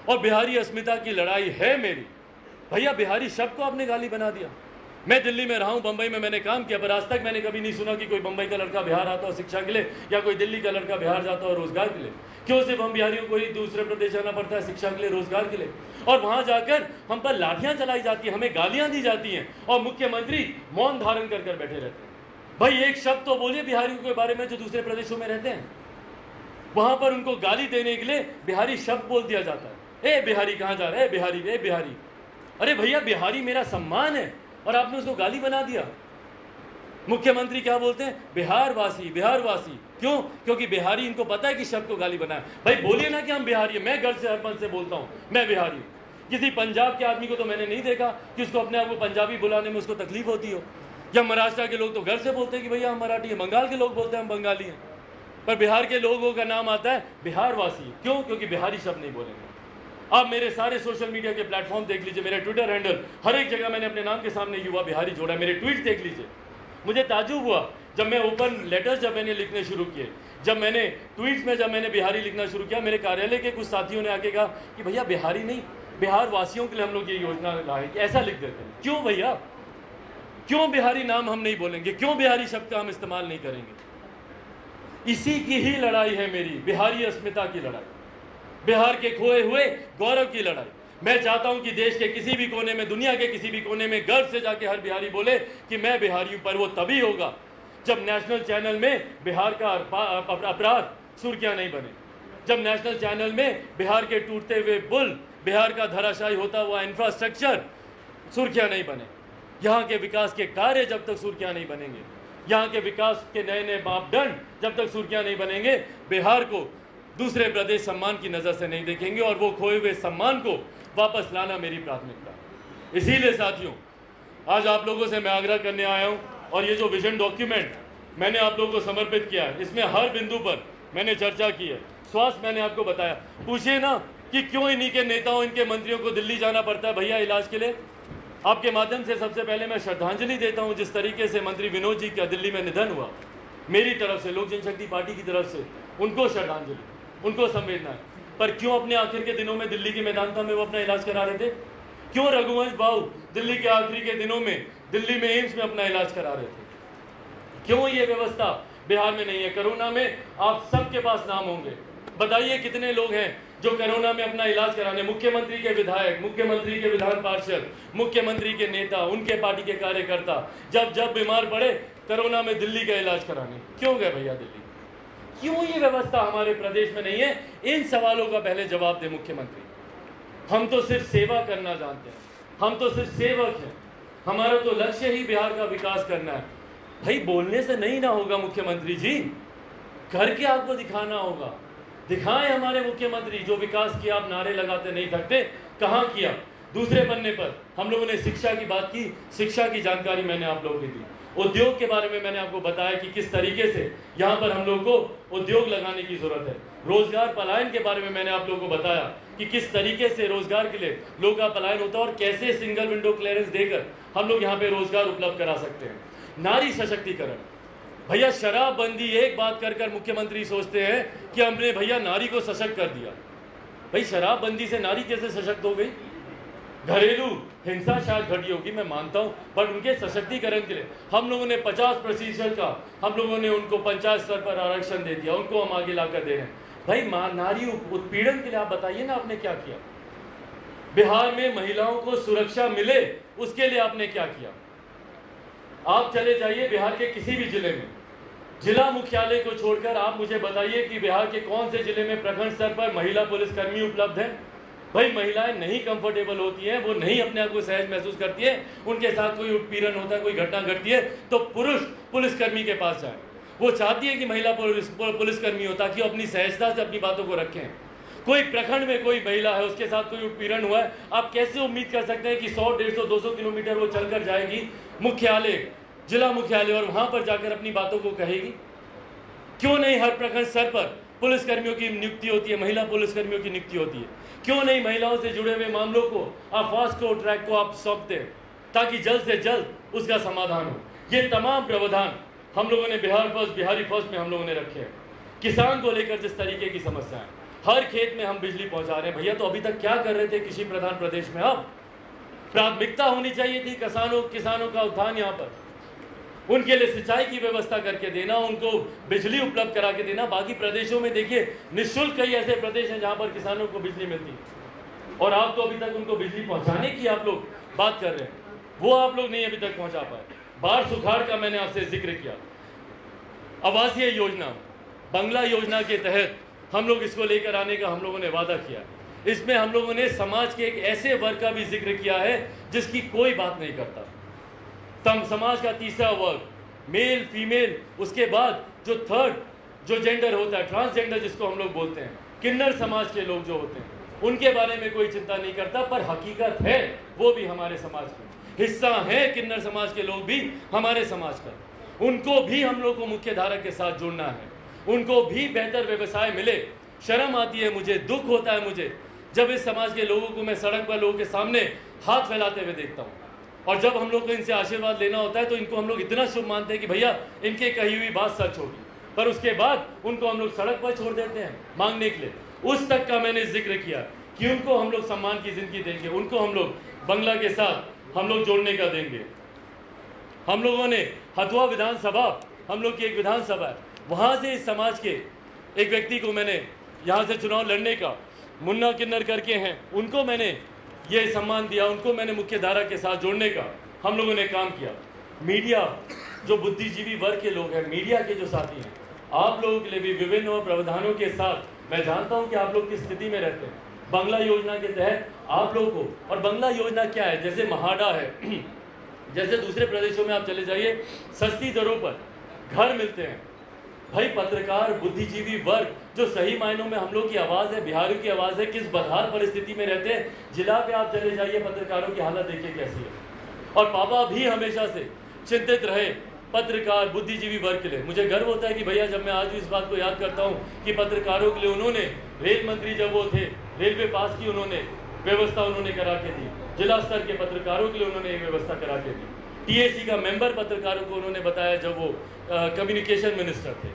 [SPEAKER 1] और बिहारी अस्मिता की लड़ाई है मेरी। भैया बिहारी शब्द को आपने गाली बना दिया। मैं दिल्ली में रहा हूं, बंबई में मैंने काम किया, पर आज तक मैंने कभी नहीं सुना कि कोई बंबई का लड़का बिहार आता हो शिक्षा के लिए, या कोई दिल्ली का लड़का बिहार जाता हो रोजगार के लिए। क्यों सिर्फ हम बिहारियों को ही दूसरे प्रदेश जाना पड़ता है शिक्षा के लिए, रोजगार के लिए? और वहां जाकर हम पर लाठियां चलाई जाती है, हमें गालियां दी जाती हैं, और मुख्यमंत्री मौन धारण कर बैठे रहते हैं। भाई एक शब्द तो बोलिए बिहारियों के बारे में जो दूसरे प्रदेशों में रहते हैं। वहां पर उनको गाली देने के लिए बिहारी शब्द बोल दिया जाता है। ए बिहारी कहाँ जा रहा है? बिहारी, ए बिहारी। अरे भैया बिहारी मेरा सम्मान है और आपने उसको गाली बना दिया। मुख्यमंत्री क्या बोलते हैं? बिहारवासी, बिहारवासी। क्यों? क्योंकि बिहारी, इनको पता है कि शब्द को गाली बनाए। भाई बोलिए ना कि हम बिहारी हैं। मैं घर से हर मन से बोलता हूं मैं बिहारी हूं। किसी पंजाब के आदमी को तो मैंने नहीं देखा कि उसको अपने आप को पंजाबी बुलाने में उसको तकलीफ होती हो। या महाराष्ट्र के लोग तो घर से बोलते हैं कि भैया हम मराठी हैं। बंगाल के लोग बोलते हैं हम बंगाली हैं। पर बिहार के लोगों का नाम आता है बिहारवासी। क्यों? क्योंकि बिहारी शब्द नहीं बोलेंगे। आप मेरे सारे सोशल मीडिया के प्लेटफॉर्म देख लीजिए, मेरे ट्विटर हैंडल, हर एक जगह मैंने अपने नाम के सामने युवा बिहारी जोड़ा। मेरे ट्वीट देख लीजिए। मुझे ताज्जुब हुआ जब मैं ओपन लेटर्स जब मैंने लिखने शुरू किए, जब मैंने ट्वीट्स में जब मैंने बिहारी लिखना शुरू किया, मेरे कार्यालय के कुछ साथियों ने आके कहा कि भैया बिहारी नहीं, बिहार वासियों के लिए हम लोग ये योजना लाए, ऐसा लिख देते हैं। क्यों भैया? क्यों बिहारी नाम हम नहीं बोलेंगे? क्यों बिहारी शब्द का हम इस्तेमाल नहीं करेंगे? इसी की ही लड़ाई है मेरी, बिहारी अस्मिता की लड़ाई, बिहार के खोए हुए गौरव की लड़ाई। मैं चाहता हूं कि देश के किसी भी कोने में, दुनिया के किसी भी कोने में गर्व से जाके हर बिहारी बोले कि मैं बिहारी हूं। पर वो तभी होगा जब नेशनल चैनल में बिहार का अपराध सुर्खियां नहीं बने, जब नेशनल चैनल में बिहार के टूटते हुए पुल, बिहार का धराशायी होता हुआ इंफ्रास्ट्रक्चर सुर्खियां नहीं बने, यहाँ के विकास के कार्य जब तक सुर्खियां नहीं बनेंगे, यहाँ के विकास के नए नए मापदंड जब तक सुर्खियां नहीं बनेंगे, बिहार को दूसरे प्रदेश सम्मान की नज़र से नहीं देखेंगे। और वो खोए हुए सम्मान को वापस लाना मेरी प्राथमिकता। इसीलिए साथियों, आज आप लोगों से मैं आग्रह करने आया हूं, और ये जो विजन डॉक्यूमेंट मैंने आप लोगों को समर्पित किया है, इसमें हर बिंदु पर मैंने चर्चा की है। स्वास्थ्य मैंने आपको बताया। पूछिए ना कि क्यों इन्हीं के नेताओं, इनके मंत्रियों को दिल्ली जाना पड़ता है भैया इलाज के लिए। आपके माध्यम से सबसे पहले मैं श्रद्धांजलि देता हूं जिस तरीके से मंत्री विनोद जी का दिल्ली में निधन हुआ, मेरी तरफ से, लोक जनशक्ति पार्टी की तरफ से उनको श्रद्धांजलि, उनको संवेदना है। पर क्यों अपने आखिर के दिनों में दिल्ली की मैदानता में वो अपना इलाज करा रहे थे? क्यों रघुवंश बाबू दिल्ली के आखिरी के दिनों में दिल्ली में एम्स में अपना इलाज करा रहे थे? क्यों ये व्यवस्था बिहार में नहीं है? कोरोना में आप सबके पास नाम होंगे, बताइए कितने लोग हैं जो कोरोना में अपना इलाज कराने, मुख्यमंत्री के विधायक, मुख्यमंत्री के विधान पार्षद, मुख्यमंत्री के नेता, उनके पार्टी के कार्यकर्ता जब जब बीमार पड़े कोरोना में दिल्ली का इलाज कराने क्यों गए भैया दिल्ली? क्यों ये व्यवस्था हमारे प्रदेश में नहीं है? इन सवालों का पहले जवाब दे मुख्यमंत्री। हम तो सिर्फ सेवा करना जानते हैं, हम तो सिर्फ सेवक हैं, हमारा तो लक्ष्य ही बिहार का विकास करना है। भाई बोलने से नहीं ना होगा मुख्यमंत्री जी, करके आपको दिखाना होगा। दिखाएं हमारे मुख्यमंत्री, जो विकास किया आप नारे लगाते नहीं थकते, कहाँ किया? दूसरे पन्ने पर हम लोगों ने शिक्षा की बात की, शिक्षा की जानकारी मैंने आप लोगों को दी। उद्योग के बारे में मैंने आपको बताया कि किस तरीके से यहाँ पर हम लोग को उद्योग लगाने की जरूरत है। रोजगार पलायन के बारे में मैंने आप लोगों को बताया कि किस तरीके से रोजगार के लिए लोगों का पलायन होता है और कैसे सिंगल विंडो क्लियरेंस देकर हम लोग यहाँ पे रोजगार उपलब्ध करा सकते हैं। नारी सशक्तिकरण, भैया शराबबंदी एक बात कर मुख्यमंत्री सोचते हैं कि हमने भैया नारी को सशक्त कर दिया। भाई शराबबंदी से नारी कैसे सशक्त हो गई? घरेलू हिंसा शायद घटी होगी, मैं मानता हूं, बट उनके सशक्तिकरण के लिए हम लोगों ने 50% का हम लोगों ने उनको पंचायत स्तर पर आरक्षण दे दिया, उनको हम आगे लाकर दे रहे हैं। भाई नारी उत्पीड़न के लिए आप बताइए ना आपने क्या किया? बिहार में महिलाओं को सुरक्षा मिले उसके लिए आपने क्या किया? आप चले जाइए बिहार के किसी भी जिले में, जिला मुख्यालय को छोड़कर आप मुझे बताइए कि बिहार के कौन से जिले में प्रखंड स्तर पर महिला पुलिसकर्मी उपलब्ध है? भाई महिलाएं नहीं कंफर्टेबल होती हैं, वो नहीं अपने आप को सहज महसूस करती है, उनके साथ कोई उत्पीड़न होता है, कोई घटना घटती है तो पुरुष पुलिसकर्मी के पास जाए। वो चाहती है कि महिला पुलिसकर्मी हो ताकि वो अपनी सहजता से अपनी बातों को रखें। कोई प्रखंड में कोई महिला है, उसके साथ कोई उत्पीड़न हुआ है, आप कैसे उम्मीद कर सकते हैं कि 100, 150, 200 किलोमीटर वो चलकर जाएगी मुख्यालय, जिला मुख्यालय, और वहां पर जाकर अपनी बातों को कहेगी? क्यों नहीं हर प्रखंड स्तर पर पुलिसकर्मियों की नियुक्ति होती है, महिला पुलिसकर्मियों की नियुक्ति होती है? क्यों नहीं महिलाओं से जुड़े हुए मामलों को आप फास्ट ट्रैक को आप सौंपते हैं ताकि जल्द से जल्द उसका समाधान हो? ये तमाम प्रावधान हम लोगों ने बिहार फर्स्ट, बिहारी फर्स्ट में हम लोगों ने रखे हैं। किसान को लेकर जिस तरीके की समस्या है, हर खेत में हम बिजली पहुंचा रहे हैं। भैया तो अभी तक क्या कर रहे थे कृषि प्रधान प्रदेश में? अब प्राथमिकता होनी चाहिए थी किसानों का उत्थान, यहाँ पर उनके लिए सिंचाई की व्यवस्था करके देना, उनको बिजली उपलब्ध करा के देना। बाकी प्रदेशों में देखिए निःशुल्क कई ऐसे प्रदेश हैं जहां पर किसानों को बिजली मिलती है, और आप तो अभी तक उनको बिजली पहुंचाने की आप लोग बात कर रहे हैं, वो आप लोग नहीं अभी तक पहुंचा पाए। बाढ़ सुखाड़ का मैंने आपसे जिक्र किया। आवासीय योजना, बंगला योजना के तहत हम लोग इसको लेकर आने का हम लोगों ने वादा किया। इसमें हम लोगों ने समाज के एक ऐसे वर्ग का भी जिक्र किया है जिसकी कोई बात नहीं करता। समाज का तीसरा वर्ग मेल फीमेल, उसके बाद जो थर्ड जो जेंडर होता है, ट्रांसजेंडर जिसको हम लोग बोलते हैं, किन्नर समाज के लोग जो होते हैं, उनके बारे में कोई चिंता नहीं करता। पर हकीकत है वो भी हमारे समाज का हिस्सा है, किन्नर समाज के लोग भी हमारे समाज का, उनको भी हम लोग को मुख्य धारा के साथ जुड़ना है, उनको भी बेहतर व्यवसाय मिले। शर्म आती है मुझे, दुख होता है मुझे जब इस समाज के लोगों को मैं सड़क पर लोगों के सामने हाथ फैलाते हुए देखता हूँ, और जब हम लोग को इनसे आशीर्वाद लेना होता है तो इनको हम लोग इतना शुभ मानते हैं कि भैया इनके कही हुई बात सच होगी, पर उसके बाद उनको हम लोग सड़क पर छोड़ देते हैं मांगने के लिए। उस तक का मैंने जिक्र किया कि उनको हम लोग सम्मान की जिंदगी देंगे, उनको हम लोग बंगला के साथ हम लोग जोड़ने का देंगे। हम लोगों ने हथुआ विधानसभा, हम लोग की एक विधानसभा है, वहाँ से इस समाज के एक व्यक्ति को मैंने यहाँ से चुनाव लड़ने का, मुन्ना किन्नर करके हैं, उनको मैंने ये सम्मान दिया, उनको मैंने मुख्य धारा के साथ जोड़ने का हम लोगों ने काम किया। मीडिया, जो बुद्धिजीवी वर्ग के लोग हैं, मीडिया के जो साथी हैं, आप लोगों के लिए भी विभिन्न प्रावधानों के साथ मैं जानता हूं कि आप लोग किस स्थिति में रहते हैं। बंगला योजना के तहत आप लोगों को, और बंगला योजना क्या है, जैसे महाडा है, जैसे दूसरे प्रदेशों में आप चले जाइए, सस्ती दरों पर घर मिलते हैं। भाई पत्रकार, बुद्धिजीवी वर्ग जो सही मायनों में हम लोग की आवाज़ है, बिहारियों की आवाज़ है, किस बदहाल परिस्थिति में रहते हैं। जिला पे आप चले जाइए, पत्रकारों की हालत देखिए कैसी है। और पापा भी हमेशा से चिंतित रहे पत्रकार, बुद्धिजीवी वर्ग के लिए। मुझे गर्व होता है कि भैया जब मैं आज भी इस बात को याद करता हूँ कि पत्रकारों के लिए उन्होंने, रेल मंत्री जब वो थे, रेलवे पास की उन्होंने व्यवस्था उन्होंने करा के दी, जिला स्तर के पत्रकारों के लिए उन्होंने एक व्यवस्था करा के दी, टीएसी का मेंबर पत्रकारों को उन्होंने बताया जब वो कम्युनिकेशन मिनिस्टर थे।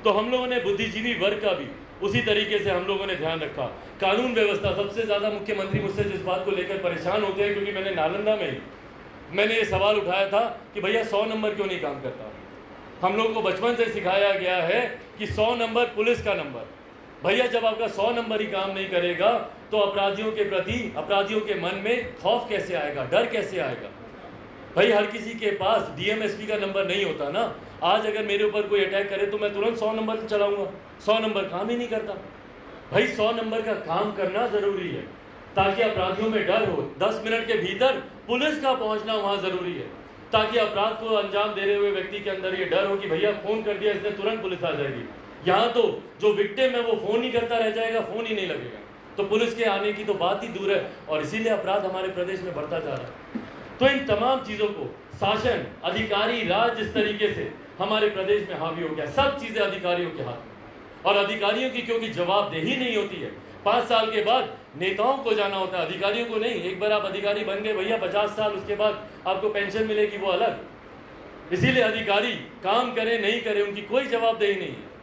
[SPEAKER 1] तो हम लोगों ने बुद्धिजीवी वर्ग का भी उसी तरीके से हम लोगों ने ध्यान रखा। कानून व्यवस्था, सबसे ज़्यादा मुख्यमंत्री मुझसे जिस बात को लेकर परेशान होते हैं, क्योंकि मैंने नालंदा में मैंने ये सवाल उठाया था कि भैया 100 नंबर क्यों नहीं काम करता। हम लोग को बचपन से सिखाया गया है कि 100 नंबर पुलिस का नंबर। भैया जब आपका 100 नंबर ही काम नहीं करेगा तो अपराधियों के प्रति, अपराधियों के मन में खौफ कैसे आएगा, डर कैसे आएगा। भाई हर किसी के पास डीएमएसपी का नंबर नहीं होता ना। आज अगर मेरे ऊपर कोई अटैक करे तो मैं तुरंत 100 नंबर चलाऊंगा, 100 नंबर काम ही नहीं करता। भाई 100 नंबर का काम करना जरूरी है ताकि अपराधियों में डर हो। 10 मिनट के भीतर पुलिस का पहुंचना वहां जरूरी है ताकि अपराध को अंजाम दे रहे हुए व्यक्ति के अंदर ये डर हो कि भैया फोन कर दिया इसने, तुरंत पुलिस आ जाएगी। यहाँ तो जो विक्टिम है वो फोन ही करता रह जाएगा, फोन ही नहीं लगेगा, तो पुलिस के आने की तो बात ही दूर है। और इसीलिए अपराध हमारे प्रदेश में बढ़ता जा रहा है। तो इन तमाम चीज़ों को शासन, अधिकारी राज जिस तरीके से हमारे प्रदेश में हावी हो गया, सब चीज़ें अधिकारियों के हाथ में, और अधिकारियों की क्योंकि जवाबदेही नहीं होती है। 5 साल के बाद नेताओं को जाना होता है, अधिकारियों को नहीं। एक बार आप अधिकारी बन गए भैया, 50 साल उसके बाद आपको पेंशन मिलेगी, वो अलग। इसीलिए अधिकारी काम करें नहीं करें उनकी कोई जवाबदेही नहीं है।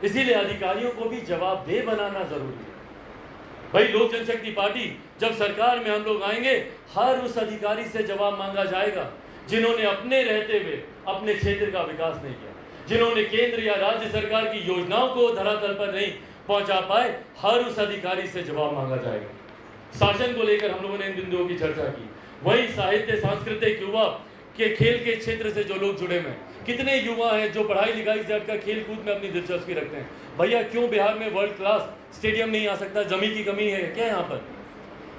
[SPEAKER 1] इसीलिए अधिकारियों को भी जवाबदेह बनाना जरूरी है। भाई लोक जनशक्ति पार्टी जब सरकार में हम लोग आएंगे, हर उस अधिकारी से जवाब मांगा जाएगा जिन्होंने अपने रहते हुए अपने क्षेत्र का विकास नहीं किया, जिन्होंने केंद्र या राज्य सरकार की योजनाओं को धरातल पर नहीं पहुंचा पाए। हर उस अधिकारी से जवाब मांगा जाएगा। शासन को लेकर हम लोगों ने इन बिंदुओं की चर्चा की। वही साहित्य, सांस्कृतिक, युवा के खेल के क्षेत्र से जो लोग जुड़े हुए हैं, कितने युवा हैं जो पढ़ाई लिखाई से हटकर खेल कूद में अपनी दिलचस्पी रखते हैं। भैया क्यों बिहार में वर्ल्ड क्लास स्टेडियम नहीं आ सकता? जमीन की कमी है क्या यहाँ पर?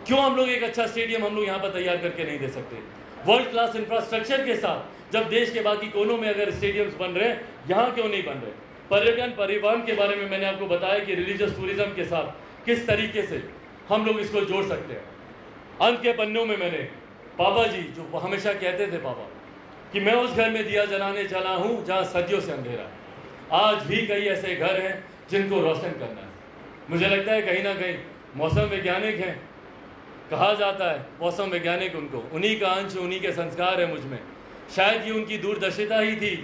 [SPEAKER 1] क्यों हम लोग एक अच्छा स्टेडियम हम लोग यहाँ पर तैयार करके नहीं दे सकते? वर्ल्ड क्लास इंफ्रास्ट्रक्चर के साथ जब देश के बाकी कोनों में अगर स्टेडियम्स बन रहे हैं, यहाँ क्यों नहीं बन रहे? पर्यटन, परिवहन के बारे में मैंने आपको बताया कि रिलीजियस टूरिज्म के साथ किस तरीके से हम लोग इसको जोड़ सकते हैं। अंत के पन्नों में मैंने पापा जी जो हमेशा कहते थे पापा कि मैं उस घर में दिया जलाने चला हूँ जहाँ सदियों से अंधेरा है। आज भी कई ऐसे घर हैं जिनको रोशन करना है। मुझे लगता है कहीं ना कहीं मौसम वैज्ञानिक हैं, कहा जाता है मौसम वैज्ञानिक, उनको उन्हीं का अंश, उन्हीं के संस्कार है मुझ में। शायद ये उनकी दूरदर्शिता ही थी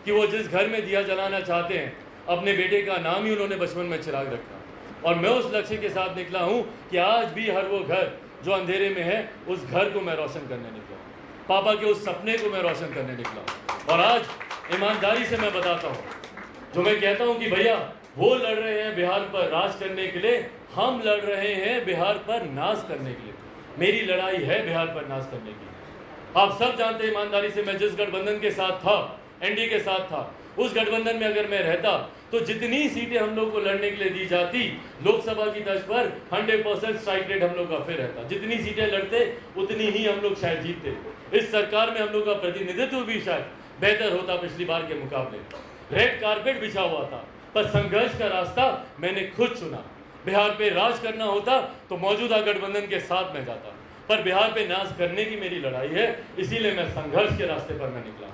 [SPEAKER 1] कि वो जिस घर में दिया जलाना चाहते हैं, अपने बेटे का नाम ही उन्होंने बचपन में चिराग रखा। और मैं उस लक्ष्य के साथ निकला हूँ कि आज भी हर वो घर जो अंधेरे में है, उस घर को मैं रोशन करने निकला हूँ। पापा के उस सपने को मैं रोशन करने निकला हूँ। और आज ईमानदारी से मैं बताता हूँ, जो मैं कहता हूँ कि भैया वो लड़ रहे हैं बिहार पर राज करने के लिए, हम लड़ रहे हैं बिहार पर नाज करने के लिए। मेरी लड़ाई है बिहार पर नाज करने की। आप सब जानते हैं ईमानदारी से, मैं जिस गठबंधन के साथ था, एनडीए के साथ था, उस गठबंधन में अगर मैं रहता तो जितनी सीटें हम लोग को लड़ने के लिए दी जाती, लोकसभा की तर्ज पर 100% स्ट्राइक रेट हम लोग का फिर रहता। जितनी सीटें लड़ते उतनी ही हम लोग शायद जीतते। इस सरकार में हम लोग का प्रतिनिधित्व भी शायद बेहतर होता पिछली बार के मुकाबले। रेड कारपेट बिछा हुआ था, पर संघर्ष का रास्ता मैंने खुद चुना। बिहार पे राज करना होता तो मौजूदा गठबंधन के साथ में जाता, पर बिहार पे नाज करने की मेरी लड़ाई है, इसीलिए मैं संघर्ष के रास्ते पर मैं निकला।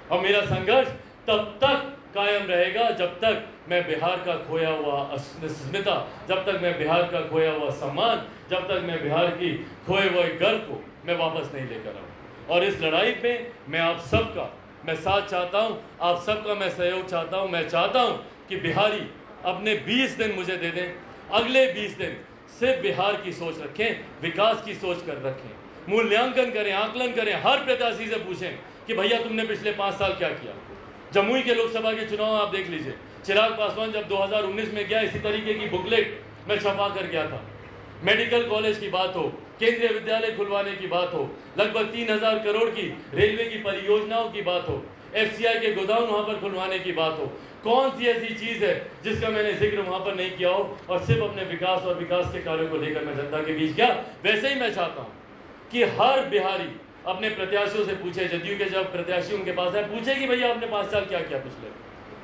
[SPEAKER 1] और मेरा संघर्ष तब तक कायम रहेगा जब तक मैं बिहार का खोया हुआ अस्मिता, जब तक मैं बिहार का खोया हुआ सम्मान, जब तक मैं बिहार की खोए हुए गर्व को मैं वापस नहीं लेकर आऊँ। और इस लड़ाई में मैं आप सबका मैं साथ चाहता हूँ, आप सबका मैं सहयोग चाहता हूँ। मैं चाहता हूँ कि बिहारी अपने 20 दिन मुझे दे दें, अगले 20 दिन सिर्फ बिहार की सोच रखें, विकास की सोच कर रखें, मूल्यांकन करें, आकलन करें, हर प्रत्याशी से पूछें कि भैया तुमने पिछले 5 साल क्या किया। जमुई के लोकसभा के चुनाव आप देख लीजिए, चिराग पासवान जब 2019 में गया, इसी तरीके की बुकलेट मैं छपा कर गया था। मेडिकल कॉलेज की बात हो, केंद्रीय विद्यालय खुलवाने की बात हो, लगभग 3000 करोड़ की रेलवे की परियोजनाओं की बात हो, FCI के गोदाम वहां पर खुलवाने की बात हो, कौन सी ऐसी चीज है जिसका मैंने जिक्र वहां पर नहीं किया हो और सिर्फ अपने विकास और विकास के कार्यों को लेकर मैं जनता के बीच गया। वैसे ही मैं चाहता हूं कि हर बिहारी अपने प्रत्याशियों से पूछे, जदयू के जब प्रत्याशी उनके पास है, पूछे कि भैया आपने 5 साल क्या किया पिछले,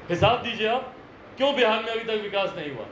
[SPEAKER 1] हिसाब दीजिए आप, क्यों बिहार में अभी तक विकास नहीं हुआ।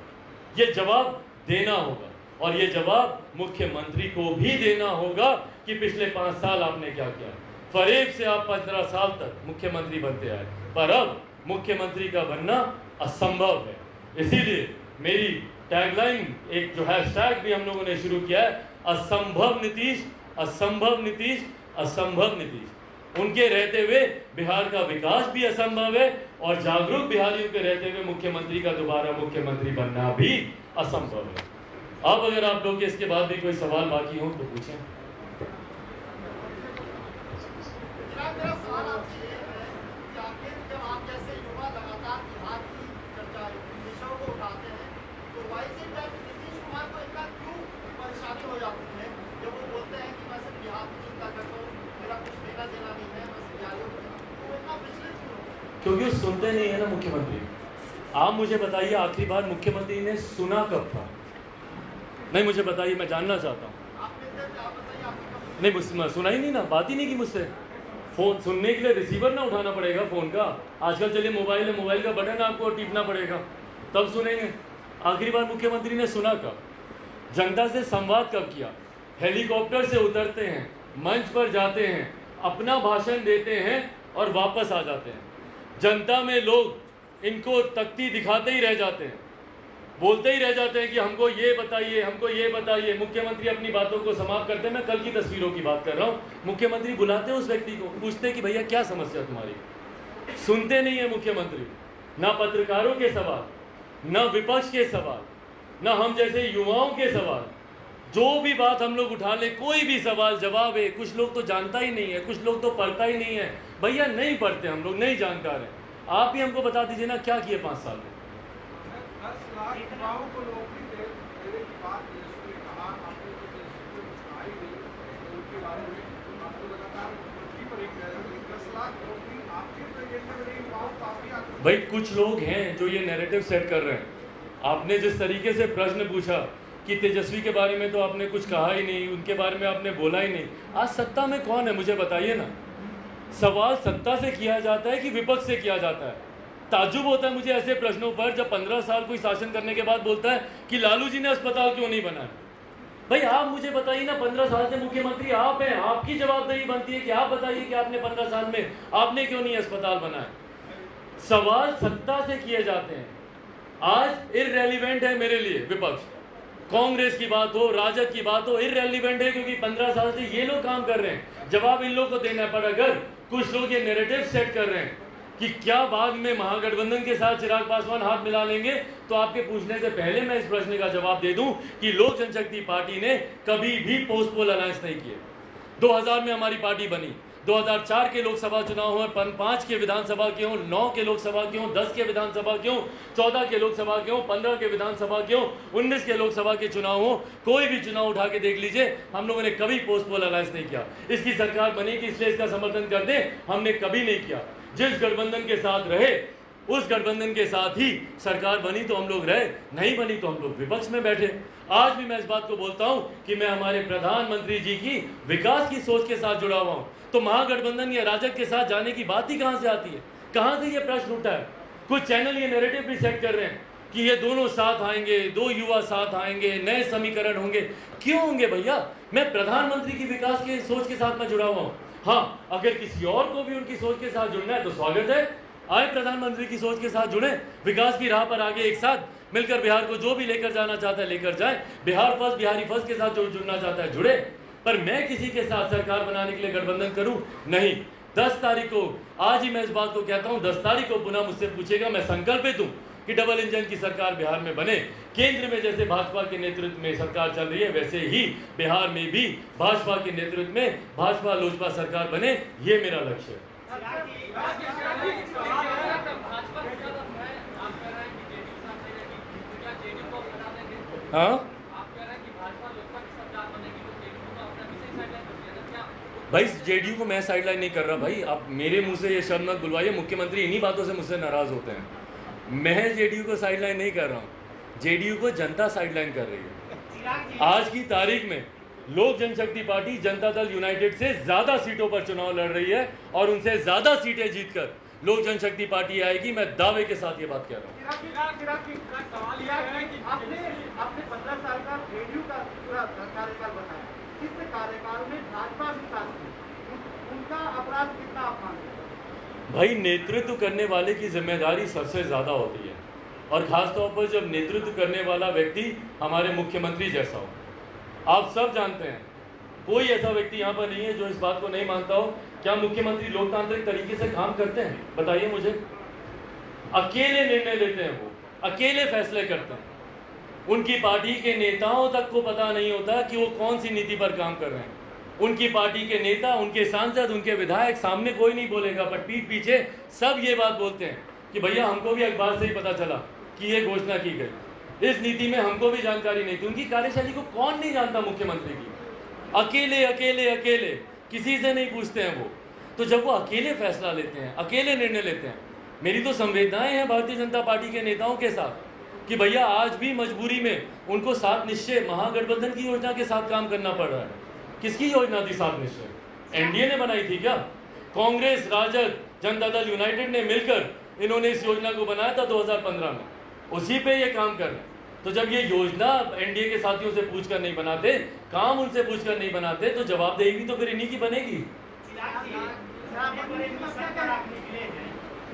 [SPEAKER 1] ये जवाब देना होगा और ये जवाब मुख्यमंत्री को भी देना होगा कि पिछले 5 साल आपने क्या किया। फरेब से आप 15 साल तक मुख्यमंत्री बनते आए, पर अब मुख्यमंत्री का बनना असंभव है। इसीलिए मेरी टैगलाइन, एक जो हैशटैग भी हम लोगों ने शुरू किया है, असंभव नीतीश, असंभव नीतीश, असंभव नीतीश। उनके रहते हुए बिहार का विकास भी असंभव है और जागरूक बिहारियों के रहते हुए मुख्यमंत्री का दोबारा मुख्यमंत्री बनना भी असंभव है। अब अगर आप लोग के इसके बाद भी कोई सवाल बाकी हो तो पूछें।
[SPEAKER 2] मेरा सवाल आपसे ये है कि आखिर जब आप जैसे युवा लगातार बिहार की चर्चा विषयों को उठाते हैं तो वाइस नीतीश कुमार को इतना क्यों परेशानी हो जाती है जब वो बोलते हैं कि मैं सिर्फ बिहार की चिंता करता हूँ, मेरा कुछ लेना देना नहीं है, बस बिहारियों को, तो इतना विचलित क्यों?
[SPEAKER 1] क्योंकि वो सुनते नहीं है ना मुख्यमंत्री। आप मुझे बताइए आखिरी बार मुख्यमंत्री ने सुना कब था? नहीं, मुझे बताइए, मैं जानना चाहता हूँ। नहीं, मुझसे सुना ही नहीं ना, बात ही नहीं की मुझसे। फोन सुनने के लिए रिसीवर ना उठाना पड़ेगा फोन का, आजकल चलिए मोबाइल है, मोबाइल का बटन आपको टिपना पड़ेगा तब सुनेंगे। आखिरी बार मुख्यमंत्री ने सुना कब? जनता से संवाद कब किया? हेलीकॉप्टर से उतरते हैं, मंच पर जाते हैं, अपना भाषण देते हैं और वापस आ जाते हैं। जनता में लोग इनको तख्ती दिखाते ही रह जाते हैं, बोलते ही रह जाते हैं कि हमको ये बताइए, हमको ये बताइए। मुख्यमंत्री अपनी बातों को समाप्त करते हैं। मैं कल की तस्वीरों की बात कर रहा हूँ। मुख्यमंत्री बुलाते हैं उस व्यक्ति को, पूछते हैं कि भैया क्या समस्या तुम्हारी। सुनते नहीं है मुख्यमंत्री, ना पत्रकारों के सवाल, ना विपक्ष के सवाल, ना हम जैसे युवाओं के सवाल। जो भी बात हम लोग उठा ले, कोई भी सवाल जवाब है। कुछ लोग तो जानता ही नहीं है, कुछ लोग तो पढ़ता ही नहीं है। भैया नहीं पढ़ते हम लोग, नहीं जानकार हैं। आप ही हमको बता दीजिए ना क्या किए 5 साल में।
[SPEAKER 3] 10 लाख युवाओं को नौकरी देने की बात ने कहा, आपने जो आई नहीं उनके बारे में आपको लगातार पृथ्वी पर एक 10 लाख नौकरी आपके प्रेजेंट में युवाओं को काफी।
[SPEAKER 1] भाई कुछ लोग हैं जो ये नैरेटिव सेट कर रहे हैं। आपने जिस तरीके से प्रश्न पूछा कि तेजस्वी के बारे में तो आपने कुछ कहा ही नहीं, उनके बारे में आपने बोला ही नहीं। आज सत्ता में कौन है मुझे बताइए ना। सवाल सत्ता से किया जाता है कि विपक्ष से किया जाता है? ताज्जुब होता है मुझे ऐसे प्रश्नों पर जब 15 साल कोई शासन करने के बाद बोलता है कि लालू जी ने अस्पताल क्यों नहीं बनाया। भाई आप मुझे बताइए ना, 15 साल से मुख्यमंत्री आप हैं, आपकी जवाबदेही बनती है कि आप बताइए कि आपने 15 साल में आपने क्यों नहीं अस्पताल बनाया। सवाल सत्ता से किए जाते हैं। आज इररेलीवेंट है मेरे लिए विपक्ष, कांग्रेस की बात हो, राजद की बात हो, इररेलीवेंट है क्योंकि 15 साल से ये लोग काम कर रहे हैं। जवाब इन लोगों को देना है। पर अगर कुछ लोग ये नैरेटिव सेट कर रहे हैं कि क्या बाद में महागठबंधन के साथ चिराग पासवान हाथ मिला लेंगे, तो आपके पूछने से पहले मैं इस प्रश्न का जवाब दे दूं कि लोक जनशक्ति पार्टी ने कभी भी पोस्ट पोल अलायंस नहीं किए। 2000 में हमारी पार्टी बनी, 2004 के लोकसभा चुनाव हो, 5 के विधानसभा के हों, 9 के लोकसभा के हों, 10 के विधानसभा के हों, 14 के लोकसभा के हों, 15 के विधानसभा के हों, 19 के लोकसभा के चुनाव हो, कोई भी चुनाव उठा के देख लीजिए, हम लोगों ने कभी पोस्ट पोल अलायंस नहीं किया। इसकी सरकार बनी कि इसलिए इसका समर्थन कर दें, हमने कभी नहीं किया। जिस गठबंधन के साथ रहे उस गठबंधन के साथ ही सरकार बनी तो हम लोग रहे, नहीं बनी तो हम लोग विपक्ष में बैठे। आज भी मैं इस बात को बोलता हूं कि मैं हमारे प्रधानमंत्री जी की विकास की सोच के साथ जुड़ा हुआ हूं। तो महागठबंधन या राजग के साथ जाने की बात ही कहां से आती है? कहां से ये प्रश्न उठा है? कुछ चैनल ये नैरेटिव भी सेट कर रहे हैं कि ये दोनों साथ आएंगे, दो युवा साथ आएंगे, नए समीकरण होंगे। क्यों होंगे भैया? मैं प्रधानमंत्री की विकास की सोच के साथ में जुड़ा हुआ हूं। हाँ, अगर किसी और को भी उनकी सोच के साथ जुड़ना है तो स्वागत है, आए प्रधानमंत्री की सोच के साथ जुड़े, विकास की राह पर आगे एक साथ मिलकर बिहार को जो भी लेकर जाना चाहता है लेकर जाए। बिहार फर्स्ट, बिहारी फर्स्ट के साथ जो जुड़ना चाहता है जुड़े, पर मैं किसी के साथ सरकार बनाने के लिए गठबंधन करूं नहीं। 10 तारीख को, आज ही मैं इस बात को कहता हूं, 10 तारीख को पुनः मुझसे पूछेगा, मैं संकल्पित हूं कि डबल इंजन की सरकार बिहार में बने। केंद्र में जैसे भाजपा के नेतृत्व में सरकार चल रही है, वैसे ही बिहार में भी भाजपा के नेतृत्व में भाजपा लोजपा सरकार बने, ये मेरा लक्ष्य है। हाँ भाई, जेडीयू को मैं साइडलाइन नहीं कर रहा भाई, आप मेरे मुंह से ये शब्द मत बुलवाइए। मुख्यमंत्री इन्हीं बातों से मुझसे नाराज होते हैं। मैं जेडीयू को साइडलाइन नहीं कर रहा हूँ, जेडीयू को जनता साइडलाइन कर रही है। आज की तारीख में लोक जनशक्ति पार्टी जनता दल यूनाइटेड से ज्यादा सीटों पर चुनाव लड़ रही है और उनसे ज्यादा सीटें जीतकर लोक जनशक्ति पार्टी आएगी। मैं दावे के साथ ये बात कह रहा हूँ।
[SPEAKER 2] आपने 15 साल का जेडीयू का पूरा कार्यकाल बताया, इस कार्यकाल में भाजपा भी साथ में, उनका अपराध कितना आप मानते हैं?
[SPEAKER 1] भाई, नेतृत्व करने वाले की जिम्मेदारी सबसे ज्यादा होती है, और खासतौर पर जब नेतृत्व करने वाला व्यक्ति हमारे मुख्यमंत्री जैसा हो। आप सब जानते हैं, कोई ऐसा व्यक्ति यहाँ पर नहीं है जो इस बात को नहीं मानता हो। क्या मुख्यमंत्री लोकतांत्रिक तरीके से काम करते हैं? बताइए मुझे। अकेले निर्णय लेते हैं, वो अकेले फैसले करते हैं। उनकी पार्टी के नेताओं तक को पता नहीं होता कि वो कौन सी नीति पर काम कर रहे हैं। उनकी पार्टी के नेता, उनके सांसद, उनके विधायक सामने कोई नहीं बोलेगा, पर पीठ पीछे सब ये बात बोलते हैं कि भैया हमको भी अखबार से ही पता चला कि ये घोषणा की गई, इस नीति में हमको भी जानकारी नहीं थी। उनकी कार्यशैली को कौन नहीं जानता मुख्यमंत्री की? अकेले अकेले अकेले, किसी से नहीं पूछते हैं वो। तो जब वो अकेले फैसला लेते हैं, अकेले निर्णय लेते हैं, मेरी तो संवेदनाएं हैं भारतीय जनता पार्टी के नेताओं के साथ कि भैया आज भी मजबूरी में उनको 7 निश्चय महागठबंधन की योजना के साथ काम करना पड़ रहा है। किसकी योजना थी 7 निश्चय? एनडीए ने बनाई थी क्या? कांग्रेस, राजद, जनता दल यूनाइटेड ने मिलकर इन्होंने इस योजना को बनाया था 2015 में, उसी पे ये काम कर रहे हैं। तो जब ये योजना एनडीए के साथियों से पूछकर नहीं बनाते, काम उनसे पूछकर नहीं बनाते, तो जवाबदेही भी तो फिर इन्हीं की बनेगी।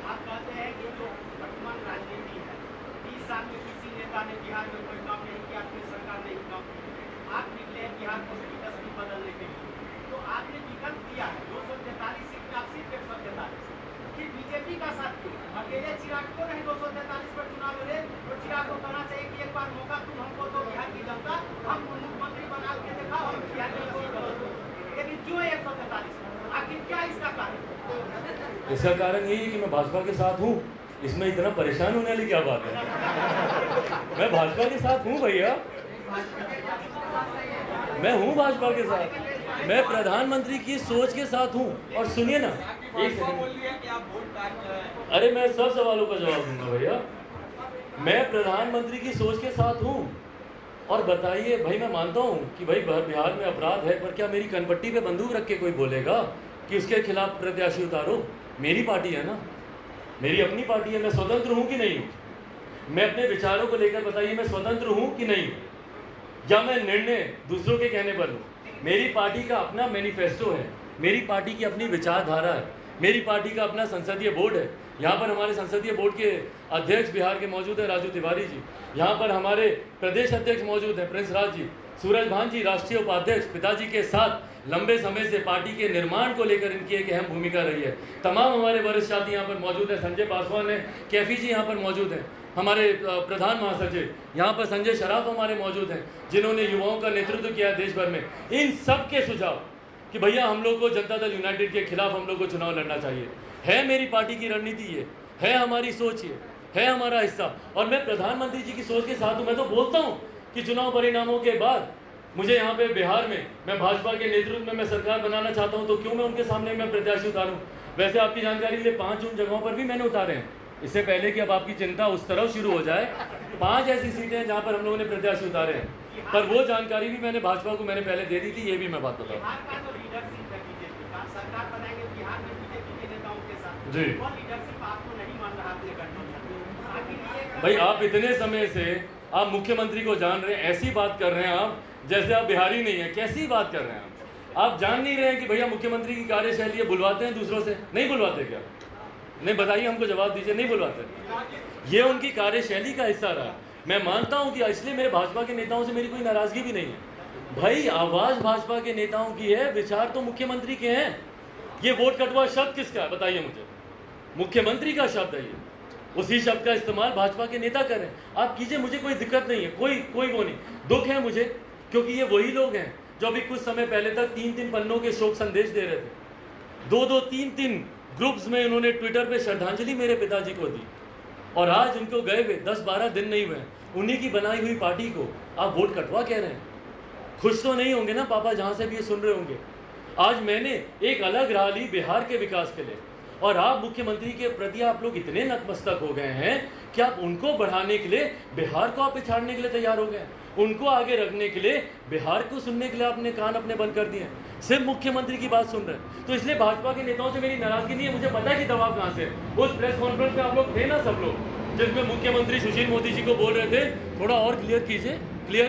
[SPEAKER 2] आप कहते हैं कि जो वर्तमान राजनीति है, 20 साल में किसी नेता ने बिहार में कोई काम नहीं किया, कोई सरकार नहीं काम की। आप निकले बिहार को तस्वीर बदलने के लिए, तो आपने विकल्प दिया है 243 सीट में, आप सिर्फ 143। फिर बीजेपी का साथ क्यों? अकेले चिराग को नहीं 243 पर चुनाव लड़े, तो चिराग को कहना चाहिए कि एक बार मौका तुम हमको दो, बिहार की जनता, हम मुख्यमंत्री बना के दिखाओ, हम बिहार में। लेकिन क्यों 143? आखिर क्या इसका कारण?
[SPEAKER 1] इसका कारण यही है कि मैं भाजपा के साथ हूँ। इसमें इतना परेशान होने वाली क्या बात है? मैं भाजपा के साथ हूँ भैया, मैं हूँ भाजपा के साथ, मैं प्रधानमंत्री की सोच के साथ हूँ। और सुनिए ना, एक सेकंड, अरे मैं सब सवालों का जवाब दूंगा भैया। मैं प्रधानमंत्री की सोच के साथ हूँ। और बताइए भाई, मैं मानता हूँ कि भाई बिहार में अपराध है, पर क्या मेरी कनपट्टी पे बंदूक रख के कोई बोलेगा कि उसके खिलाफ प्रत्याशी उतारो? मेरी पार्टी है ना, मेरी अपनी पार्टी है, मैं स्वतंत्र हूँ कि नहीं हूँ? मैं अपने विचारों को लेकर बताइए, मैं स्वतंत्र हूँ कि नहीं? या मैं निर्णय दूसरों के कहने पर लूँ? मेरी पार्टी का अपना मैनिफेस्टो है, मेरी पार्टी की अपनी विचारधारा है, मेरी पार्टी का अपना संसदीय बोर्ड है। यहाँ पर हमारे संसदीय बोर्ड के अध्यक्ष बिहार के मौजूद हैं, राजू तिवारी जी। यहाँ पर हमारे प्रदेश अध्यक्ष मौजूद हैं, प्रिंस राज जी। सूरज भान जी राष्ट्रीय उपाध्यक्ष, पिताजी के साथ लंबे समय से पार्टी के निर्माण को लेकर इनकी एक अहम भूमिका रही है। तमाम हमारे वरिष्ठ साथी यहाँ पर मौजूद हैं, संजय पासवान है, कैफी जी यहाँ पर मौजूद हैं, हमारे प्रधान महासचिव यहाँ पर संजय शराफ हमारे मौजूद हैं, जिन्होंने युवाओं का नेतृत्व किया है देश भर में। इन सब के सुझाव कि भैया हम लोग को जनता दल यूनाइटेड के खिलाफ हम लोग को चुनाव लड़ना चाहिए, है मेरी पार्टी की रणनीति, ये है हमारी सोच, ये है हमारा हिस्सा। और मैं प्रधानमंत्री जी की सोच के साथ हूँ। मैं तो बोलता हूँ कि चुनाव परिणामों के बाद मुझे यहाँ पे बिहार में मैं भाजपा के नेतृत्व में मैं सरकार बनाना चाहता हूँ, तो क्यों मैं उनके सामने मैं प्रत्याशी उतारूँ? वैसे आपकी जानकारी के लिए 5 उन जगहों पर भी मैंने उतारे हैं। इससे पहले कि अब आपकी चिंता उस तरफ शुरू हो जाए, 5 ऐसी सीटें हैं जहाँ पर हम लोगों ने प्रत्याशी उतारे हैं। पर वो जानकारी भी मैंने भाजपा को मैंने पहले दे दी थी, ये भी मैं बात बता रहा
[SPEAKER 2] बिहार का जो लीडरशिप है बीजेपी का, सरकार बनाएंगे बिहार में बीजेपी के नेताओं के साथ,
[SPEAKER 1] जी।
[SPEAKER 2] वो लीडरशिप आपको नहीं मान रहा अपने गठबंधन। आखिर ये
[SPEAKER 1] भाई आप इतने समय से आप मुख्यमंत्री को जान रहे हैं, ऐसी बात कर रहे हैं आप जैसे आप बिहारी नहीं है। कैसी बात कर रहे हैं आप जान नहीं रहे हैं कि भैया मुख्यमंत्री की कार्यशैली है, बुलवाते हैं दूसरों से, नहीं बुलवाते क्या? नहीं बताइए, हमको जवाब दीजिए, नहीं बुलवाते। ये उनकी कार्यशैली का हिस्सा रहा। मैं मानता हूं कि इसलिए मेरे भाजपा के नेताओं से मेरी कोई नाराजगी भी नहीं है। भाई आवाज भाजपा के नेताओं की है, विचार तो मुख्यमंत्री के हैं। ये वोट कटवा शब्द किसका है बताइए मुझे? मुख्यमंत्री का शब्द है ये, उसी शब्द का इस्तेमाल भाजपा के नेता करें। आप कीजिए, मुझे कोई दिक्कत नहीं है, कोई वो नहीं। दुख है मुझे, क्योंकि ये वही लोग हैं जो अभी कुछ समय पहले तक 3-3 पन्नों के शोक संदेश दे रहे थे। 2-2, 3-3 ग्रुप्स में उन्होंने ट्विटर पे श्रद्धांजलि मेरे पिताजी को दी, और आज उनको गए हुए 10-12 दिन नहीं हुए, उन्हीं की बनाई हुई पार्टी को आप वोट कटवा कह रहे हैं। खुश तो नहीं होंगे ना पापा, जहां से भी ये सुन रहे होंगे। आज मैंने एक अलग राह ली बिहार के विकास के लिए, और आप मुख्यमंत्री के प्रति आप लोग इतने नतमस्तक हो गए हैं कि आप उनको बढ़ाने के लिए बिहार को आप पिछाड़ने के लिए तैयार हो गए। उनको आगे रखने के लिए बिहार को सुनने के लिए आपने कान अपने बंद कर दिए, सिर्फ मुख्यमंत्री की बात सुन रहे हैं। तो इसलिए भाजपा के नेताओं से मेरी नाराजगी नहीं है। मुझे पता है कि दबाव कहां से है। उस प्रेस कॉन्फ्रेंस में आप लोग थे ना सब लोग, जिसमें मुख्यमंत्री सुशील मोदी जी को बोल रहे थे थोड़ा और क्लियर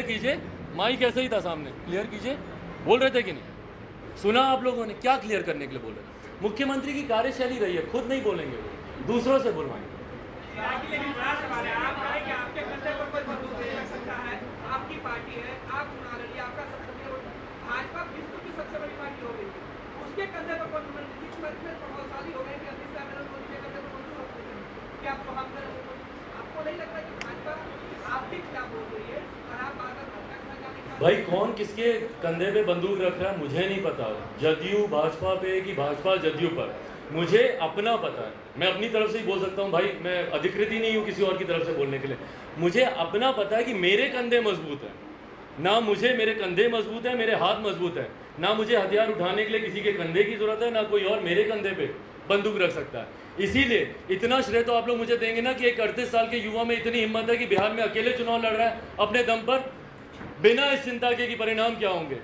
[SPEAKER 1] कीजिए, माइक ऐसे ही था सामने, क्लियर कीजिए, बोल रहे थे कि नहीं? सुना आप लोगों ने? क्या क्लियर करने के लिए बोल रहे हैं? मुख्यमंत्री की कार्यशैली रही है, खुद नहीं बोलेंगे, दूसरों से बुलवाएंगे।
[SPEAKER 3] आपके कंधे पर कोई बंदूक नहीं रख सकता है, आपकी पार्टी है, आप चुना रही, आपका सबसे भाजपा विश्व की सबसे बड़ी पार्टी हो गई, उसके कंधे पर कोई इस वर्ग में प्रभावशाली हो गए कि अमित शाह नरेंद्र मोदी के कंधे पर बंदूक रख सकते हैं। क्या आपको हम आपको नहीं लगता कि भाजपा आप भी क्या बोल रही है और आप आकर
[SPEAKER 1] भाई कौन किसके कंधे पे बंदूक रख रहा है मुझे नहीं पता। जदयू भाजपा पे कि भाजपा जदयू पर, मुझे अपना पता है। मैं अपनी तरफ से ही बोल सकता हूँ भाई, मैं अधिकृत ही नहीं हूँ किसी और की तरफ से बोलने के लिए। मुझे अपना पता है कि मेरे कंधे मजबूत हैं ना, मुझे मेरे कंधे मजबूत हैं, मेरे हाथ मजबूत हैं ना, मुझे हथियार उठाने के लिए किसी के कंधे की जरूरत है ना, कोई और मेरे कंधे पे बंदूक रख सकता है। इसीलिए इतना श्रेय तो आप लोग मुझे देंगे ना कि एक 38 साल के युवा में इतनी हिम्मत है कि बिहार में अकेले चुनाव लड़ रहा है अपने दम पर, बिना इस चिंता के कि परिणाम क्या होंगे।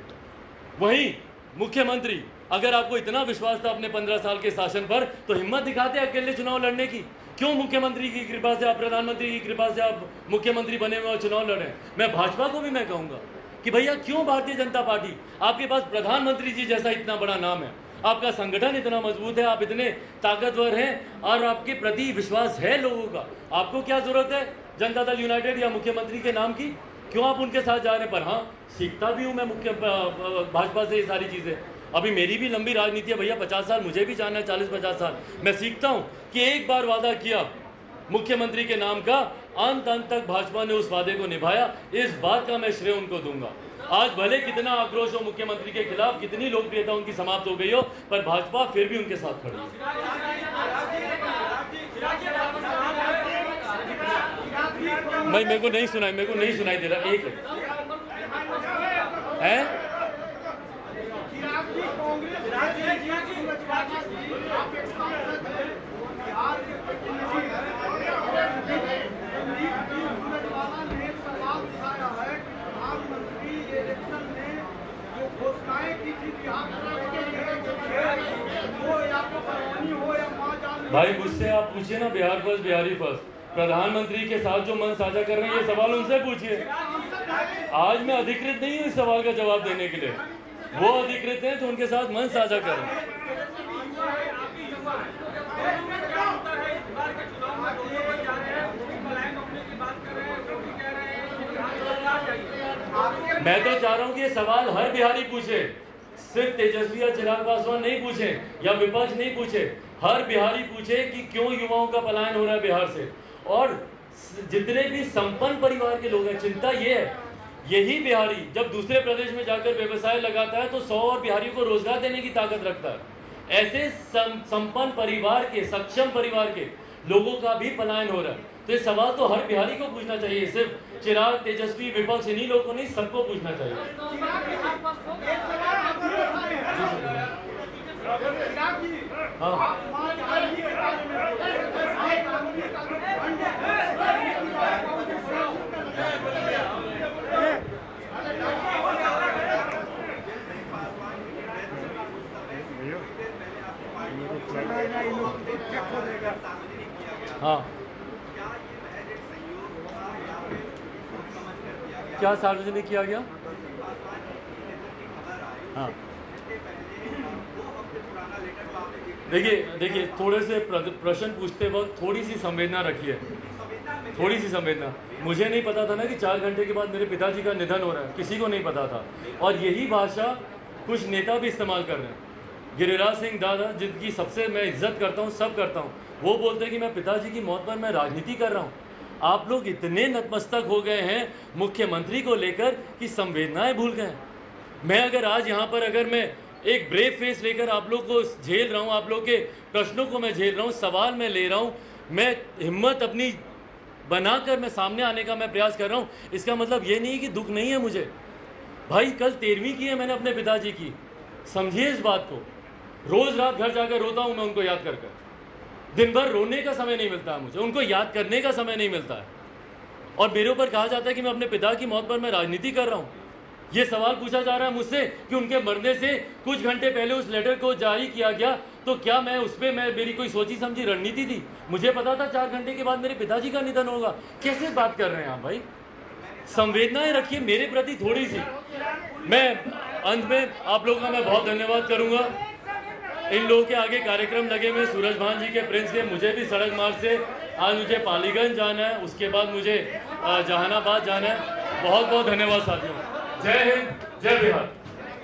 [SPEAKER 1] वहीं मुख्यमंत्री, अगर आपको इतना विश्वास था अपने 15 साल के शासन पर, तो हिम्मत दिखाते अकेले चुनाव लड़ने की। क्यों मुख्यमंत्री की कृपा से आप, प्रधानमंत्री की कृपा से आप मुख्यमंत्री बने हुए और चुनाव लड़े? मैं भाजपा को भी मैं कहूंगा कि भैया क्यों भारतीय जनता पार्टी, आपके पास प्रधानमंत्री जी जैसा इतना बड़ा नाम है, आपका संगठन इतना मजबूत है, आप इतने ताकतवर हैं और आपके प्रति विश्वास है लोगों का, आपको क्या जरूरत है जनता दल यूनाइटेड या मुख्यमंत्री के नाम की? क्यों आप उनके साथ जा रहे हैं? पर हाँ, सीखता भी हूँ मैं भाजपा से ये सारी चीज़ें। अभी मेरी भी लंबी राजनीति है भैया, 50 साल मुझे भी जानना है, 40-50 साल। मैं सीखता हूँ कि एक बार वादा किया मुख्यमंत्री के नाम का, अंत तक भाजपा ने उस वादे को निभाया। इस बात का मैं श्रेय उनको दूंगा। आज भले कितना आक्रोश हो मुख्यमंत्री के खिलाफ, कितनी लोकप्रियता उनकी समाप्त हो गई हो, पर भाजपा फिर भी उनके साथ खड़ी है। भाई मेरे को नहीं सुनाई दे रहा। एक है भाई मुझसे आप पूछिए ना, बिहार फर्स्ट बिहारी फर्स्ट, प्रधानमंत्री के साथ जो मन साझा कर रहे हैं, ये सवाल उनसे पूछिए। आज मैं अधिकृत नहीं हूँ इस सवाल का जवाब देने के लिए, वो अधिकृत हैं जो उनके साथ मन साझा कर रहे हैं। मैं तो चाह रहा हूँ कि ये सवाल हर बिहारी पूछे, सिर्फ तेजस्वी या चिराग पासवान नहीं पूछे या विपक्ष नहीं पूछे, हर बिहारी पूछे कि क्यों युवाओं का पलायन हो रहा है बिहार से। और जितने भी संपन्न परिवार के लोग हैं, चिंता ये है, यही बिहारी जब दूसरे प्रदेश में जाकर व्यवसाय लगाता है तो 100 और बिहारियों को रोजगार देने की ताकत रखता है। ऐसे संपन्न परिवार के, सक्षम परिवार के लोगों का भी पलायन हो रहा है। तो ये सवाल तो हर बिहारी को पूछना चाहिए, सिर्फ चिराग, तेजस्वी, विपक्ष इन्हीं लोगों को नहीं, सबको पूछना चाहिए। हाँ,
[SPEAKER 2] क्या ये महज एक संयोग था या फिर सोच समझ कर दिया गया?
[SPEAKER 1] क्या सार्वजनिक किया गया?
[SPEAKER 2] पासवान जी की निधन की खबर आई,
[SPEAKER 1] हाँ,
[SPEAKER 2] इसके पहले 2 हफ्ते पुराना लेटर तो आपने
[SPEAKER 1] देखिए थोड़े से प्रश्न पूछते वक्त थोड़ी सी संवेदना रखिए,
[SPEAKER 2] संवेदना में
[SPEAKER 1] थोड़ी सी संवेदना। मुझे नहीं पता था ना कि 4 घंटे के बाद मेरे पिताजी का निधन हो रहा है, किसी को नहीं पता था। और यही भाषा कुछ नेता भी इस्तेमाल कर रहे हैं। गिरिराज सिंह दादा, जिनकी सबसे मैं इज्जत करता हूँ, सब करता हूँ, वो बोलते हैं कि मैं पिताजी की मौत पर मैं राजनीति कर रहा हूँ। आप लोग इतने नतमस्तक हो गए हैं मुख्यमंत्री को लेकर कि संवेदनाएं भूल गए हैं। मैं अगर आज यहाँ पर अगर मैं एक ब्रेव फेस लेकर आप लोग को झेल रहा हूँ, आप लोग के प्रश्नों को मैं झेल रहा हूँ, सवाल मैं ले रहा हूँ, मैं हिम्मत अपनी बनाकर मैं सामने आने का मैं प्रयास कर रहा हूँ, इसका मतलब ये नहीं कि दुख नहीं है मुझे। भाई कल 13वीं की है मैंने अपने पिताजी की, समझिए इस बात को। रोज रात घर जाकर रोता हूँ मैं उनको याद कर कर। दिन भर रोने का समय नहीं मिलता है मुझे, उनको याद करने का समय नहीं मिलता है। और मेरे ऊपर कहा जाता है कि मैं अपने पिता की मौत पर मैं राजनीति कर रहा हूँ। ये सवाल पूछा जा रहा है मुझसे कि उनके मरने से कुछ घंटे पहले उस लेटर को जारी किया गया, तो क्या मैं उस पर मेरी कोई सोची समझी रणनीति थी? मुझे पता था 4 घंटे के बाद मेरे पिताजी का निधन होगा। कैसे बात कर रहे हैं आप भाई? संवेदनाएं रखिए मेरे प्रति थोड़ी सी। मैं अंत में आप लोगों का मैं बहुत धन्यवाद करूंगा। इन लोगों के आगे कार्यक्रम लगे हुए सूरज भान जी के प्रिंस के, मुझे भी सड़क मार्ग से आज मुझे पालीगंज जाना है, उसके बाद मुझे जहानाबाद जाना है। बहुत बहुत धन्यवाद साथियों। जय हिंद, जय बिहार।